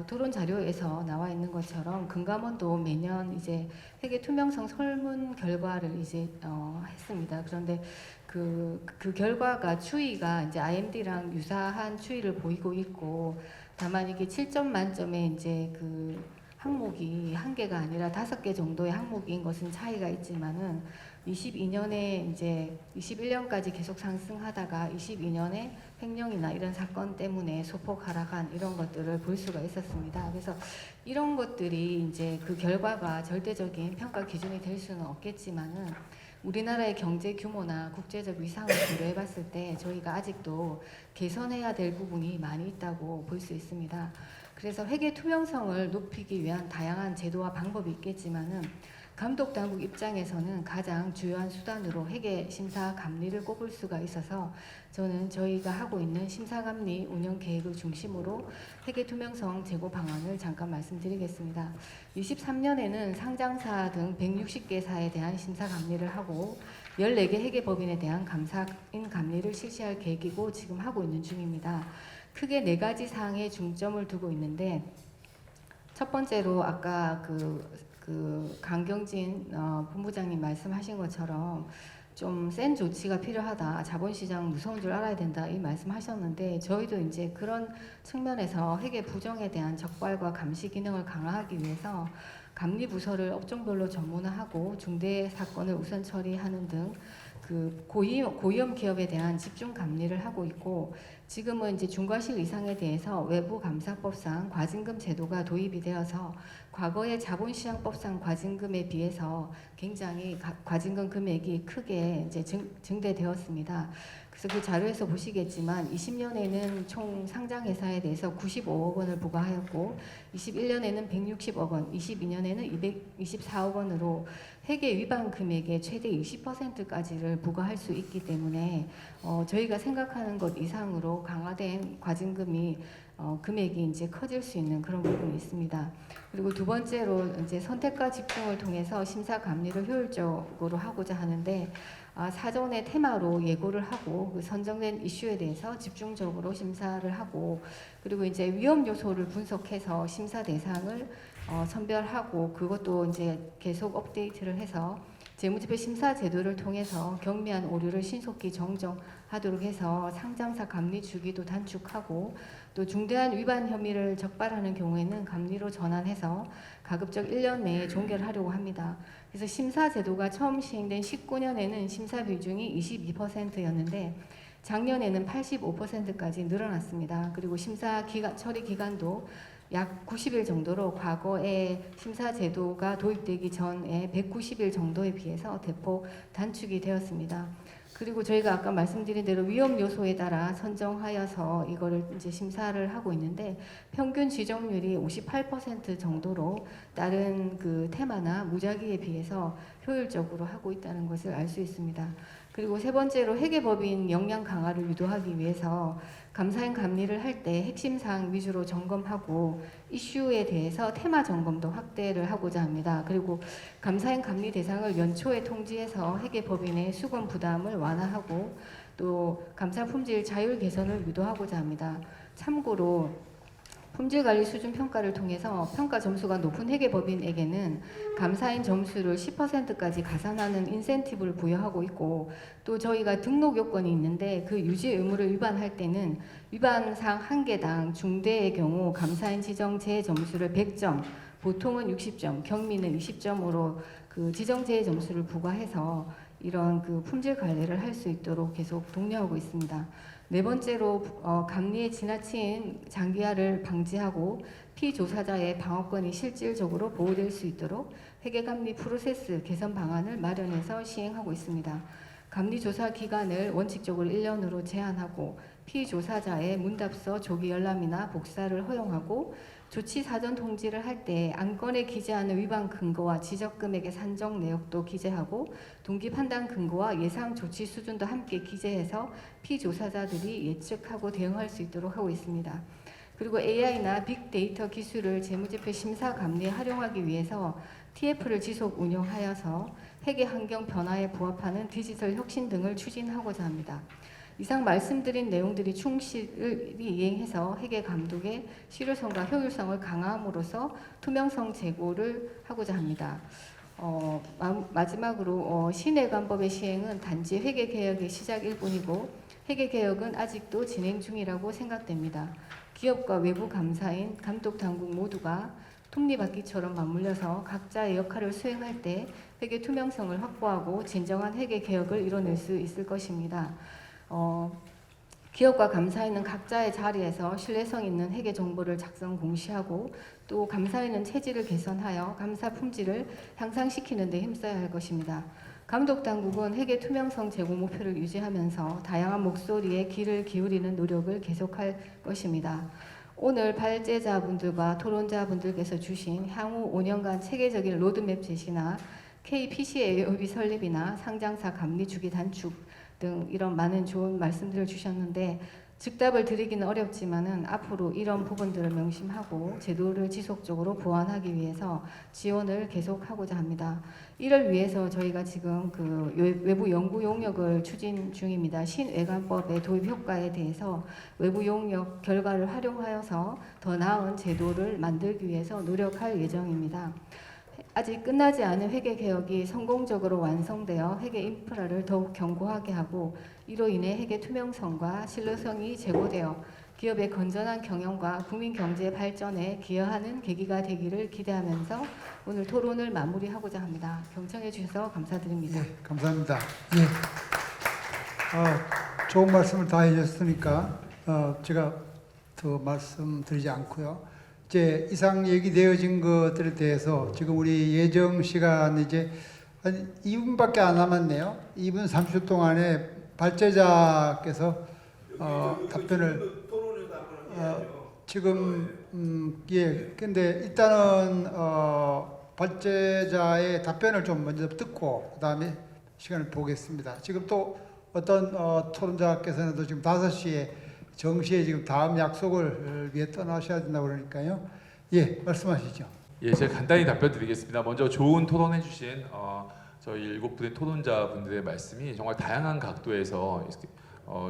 토론 자료에서 나와 있는 것처럼 금감원도 매년 이제 회계 투명성 설문 결과를 이제 했습니다. 그런데 그 결과가 추이가 이제 IMD랑 유사한 추이를 보이고 있고 다만 이게 7점 만점에 이제 그 항목이 한 개가 아니라 5개 정도의 항목인 것은 차이가 있지만은 22년에 이제 21년까지 계속 상승하다가 22년에 횡령이나 이런 사건 때문에 소폭 하락한 이런 것들을 볼 수가 있었습니다. 그래서 이런 것들이 이제 그 결과가 절대적인 평가 기준이 될 수는 없겠지만은 우리나라의 경제 규모나 국제적 위상을 고려해 봤을 때 저희가 아직도 개선해야 될 부분이 많이 있다고 볼 수 있습니다. 그래서 회계 투명성을 높이기 위한 다양한 제도와 방법이 있겠지만은 감독 당국 입장에서는 가장 주요한 수단으로 회계 심사 감리를 꼽을 수가 있어서 저는 저희가 하고 있는 심사 감리 운영 계획을 중심으로 회계 투명성 제고 방안을 잠깐 말씀드리겠습니다. 23년에는 상장사 등 160개사에 대한 심사 감리를 하고 14개 회계법인에 대한 감사인 감리를 실시할 계획이고 지금 하고 있는 중입니다. 크게 4가지 사항에 중점을 두고 있는데 첫 번째로 아까 강경진 본부장님 말씀하신 것처럼 좀 센 조치가 필요하다. 자본시장 무서운 줄 알아야 된다. 이 말씀하셨는데 저희도 이제 그런 측면에서 회계 부정에 대한 적발과 감시 기능을 강화하기 위해서 감리 부서를 업종별로 전문화하고 중대 사건을 우선 처리하는 등 그 고위험 기업에 대한 집중 감리를 하고 있고 지금은 이제 중과실 이상에 대해서 외부 감사법상 과징금 제도가 도입이 되어서 과거의 자본시장법상 과징금에 비해서 굉장히 과징금 금액이 크게 이제 증대되었습니다. 그래서 그 자료에서 보시겠지만 20년에는 총 상장회사에 대해서 95억 원을 부과하였고 21년에는 160억 원, 22년에는 224억 원으로 회계 위반 금액의 최대 20%까지를 부과할 수 있기 때문에 저희가 생각하는 것 이상으로 강화된 과징금이 금액이 이제 커질 수 있는 그런 부분이 있습니다. 그리고 두 번째로 이제 선택과 집중을 통해서 심사 감리를 효율적으로 하고자 하는데 사전에 테마로 예고를 하고 그 선정된 이슈에 대해서 집중적으로 심사를 하고 그리고 이제 위험 요소를 분석해서 심사 대상을 선별하고 그것도 이제 계속 업데이트를 해서 재무제표 심사 제도를 통해서 경미한 오류를 신속히 정정하도록 해서 상장사 감리 주기도 단축하고 또 중대한 위반 혐의를 적발하는 경우에는 감리로 전환해서 가급적 1년 내에 종결하려고 합니다. 그래서 심사 제도가 처음 시행된 19년에는 심사 비중이 22%였는데 작년에는 85%까지 늘어났습니다. 그리고 심사 처리 기간도 약 90일 정도로 과거에 심사 제도가 도입되기 전에 190일 정도에 비해서 대폭 단축이 되었습니다. 그리고 저희가 아까 말씀드린 대로 위험 요소에 따라 선정하여서 이거를 이제 심사를 하고 있는데 평균 지정률이 58% 정도로 다른 그 테마나 무작위에 비해서 효율적으로 하고 있다는 것을 알 수 있습니다. 그리고 세 번째로 회계법인 역량 강화를 유도하기 위해서 감사인 감리를 할 때 핵심 사항 위주로 점검하고 이슈에 대해서 테마 점검도 확대를 하고자 합니다. 그리고 감사인 감리 대상을 연초에 통지해서 회계법인의 수건 부담을 완화하고 또 감사 품질 자율 개선을 유도하고자 합니다. 참고로 품질관리 수준 평가를 통해서 평가 점수가 높은 회계법인에게는 감사인 점수를 10%까지 가산하는 인센티브를 부여하고 있고 또 저희가 등록 요건이 있는데 그 유지 의무를 위반할 때는 위반 사항 1개당 중대의 경우 감사인 지정 제 점수를 100점, 보통은 60점, 경미는 20점으로 그 지정 제 점수를 부과해서 이런 그 품질 관리를 할 수 있도록 계속 독려하고 있습니다. 네 번째로 감리에 지나친 장기화를 방지하고 피조사자의 방어권이 실질적으로 보호될 수 있도록 회계감리 프로세스 개선 방안을 마련해서 시행하고 있습니다. 감리조사 기간을 원칙적으로 1년으로 제한하고 피조사자의 문답서 조기 열람이나 복사를 허용하고 조치 사전 통지를 할 때 안건에 기재하는 위반 근거와 지적 금액의 산정 내역도 기재하고 동기 판단 근거와 예상 조치 수준도 함께 기재해서 피조사자들이 예측하고 대응할 수 있도록 하고 있습니다. 그리고 AI나 빅데이터 기술을 재무제표 심사 감리에 활용하기 위해서 TF를 지속 운영하여서 회계 환경 변화에 부합하는 디지털 혁신 등을 추진하고자 합니다. 이상 말씀드린 내용들이 충실히 이행해서 회계 감독의 실효성과 효율성을 강화함으로써 투명성 제고를 하고자 합니다. 마지막으로 신외관법의 시행은 단지 회계개혁의 시작일 뿐이고 회계개혁은 아직도 진행 중이라고 생각됩니다. 기업과 외부 감사인, 감독당국 모두가 톱니바퀴처럼 맞물려서 각자의 역할을 수행할 때 회계 투명성을 확보하고 진정한 회계 개혁을 이뤄낼 수 있을 것입니다. 기업과 감사인은 각자의 자리에서 신뢰성 있는 회계 정보를 작성 공시하고 또 감사인은 체질을 개선하여 감사 품질을 향상시키는 데 힘써야 할 것입니다. 감독당국은 회계 투명성 제고 목표를 유지하면서 다양한 목소리에 귀를 기울이는 노력을 계속할 것입니다. 오늘 발제자분들과 토론자분들께서 주신 향후 5년간 체계적인 로드맵 제시나 KPCA 설립이나 상장사 감리 주기 단축 등 이런 많은 좋은 말씀들을 주셨는데 즉답을 드리기는 어렵지만은 앞으로 이런 부분들을 명심하고 제도를 지속적으로 보완하기 위해서 지원을 계속하고자 합니다. 이를 위해서 저희가 지금 그 외부 연구 용역을 추진 중입니다. 신외관법의 도입 효과에 대해서 외부 용역 결과를 활용하여서 더 나은 제도를 만들기 위해서 노력할 예정입니다. 아직 끝나지 않은 회계 개혁이 성공적으로 완성되어 회계 인프라를 더욱 견고하게 하고 이로 인해 회계 투명성과 신뢰성이 제고되어 기업의 건전한 경영과 국민 경제 발전에 기여하는 계기가 되기를 기대하면서 오늘 토론을 마무리하고자 합니다. 경청해 주셔서 감사드립니다. 예, 감사합니다. 예. 좋은 말씀을 다 해주셨으니까 제가 더 말씀드리지 않고요. 이제 이상 얘기되어진 것들에 대해서 지금 우리 예정 시간 이제 한 2분밖에 안 남았네요. 2분 30초 동안에 발제자께서 답변을 지금 예 근데 일단은 발제자의 답변을 좀 먼저 듣고 그다음에 시간을 보겠습니다. 지금 또 어떤 토론자께서는 지금 5시에 정시에 지금 다음 약속을 위해 떠나셔야 된다고 그러니까요. 예, 말씀하시죠. 예, 제가 간단히 답변 드리겠습니다. 먼저 좋은 토론해 주신 저희 7분의 토론자분들의 말씀이 정말 다양한 각도에서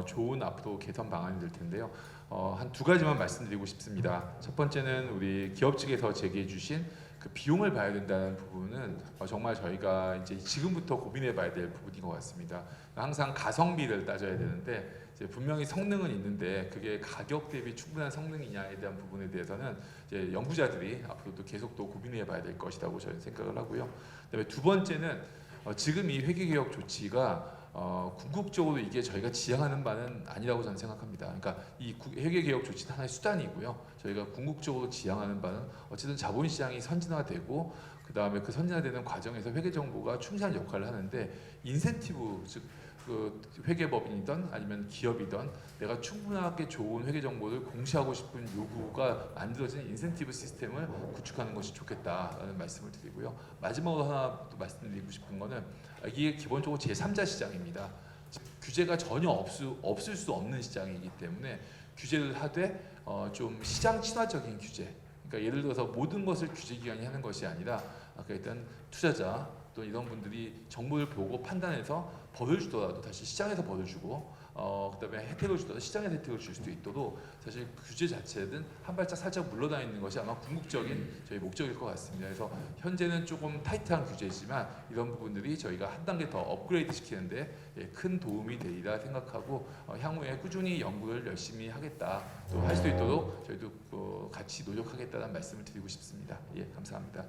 좋은 앞으로 개선 방안이 될 텐데요. 한 2가지만 말씀드리고 싶습니다. 첫 번째는 우리 기업 측에서 제기해 주신 그 비용을 봐야 된다는 부분은 정말 저희가 이제 지금부터 고민해 봐야 될 부분인 것 같습니다. 항상 가성비를 따져야 되는데 이제 분명히 성능은 있는데 그게 가격 대비 충분한 성능이냐에 대한 부분에 대해서는 이제 연구자들이 앞으로도 계속 또 고민해 봐야 될 것이라고 저는 생각을 하고요. 그다음에 2번째는 지금 이 회계개혁 조치가 궁극적으로 이게 저희가 지향하는 바는 아니라고 저는 생각합니다. 그러니까 이 회계개혁 조치는 하나의 수단이고요. 저희가 궁극적으로 지향하는 바는 어쨌든 자본시장이 선진화되고 그 다음에 그 선진화되는 과정에서 회계정보가 충실한 역할을 하는데 인센티브 즉 그 회계법인이든 아니면 기업이든 내가 충분하게 좋은 회계 정보를 공시하고 싶은 요구가 만들어진 인센티브 시스템을 구축하는 것이 좋겠다라는 말씀을 드리고요. 마지막으로 하나 또 말씀드리고 싶은 거는 이게 기본적으로 제3자 시장입니다. 규제가 전혀 없을 수 없는 시장이기 때문에 규제를 하되 좀 시장 친화적인 규제. 그러니까 예를 들어서 모든 것을 규제기관이 하는 것이 아니라 아까 일단 투자자 또 이런 분들이 정보를 보고 판단해서 벌을 주더라도 다시 시장에서 벌을 주고 그다음에 혜택을 주더라도 시장에서 혜택을 줄 수도 있도록 사실 규제 자체는 한 발짝 살짝 물러다니는 것이 아마 궁극적인 저희 목적일 것 같습니다. 그래서 현재는 조금 타이트한 규제이지만 이런 부분들이 저희가 한 단계 더 업그레이드 시키는데 큰 도움이 되리라 생각하고 향후에 꾸준히 연구를 열심히 하겠다 또 할 수 있도록 저희도 같이 노력하겠다는 말씀을 드리고 싶습니다. 예, 감사합니다.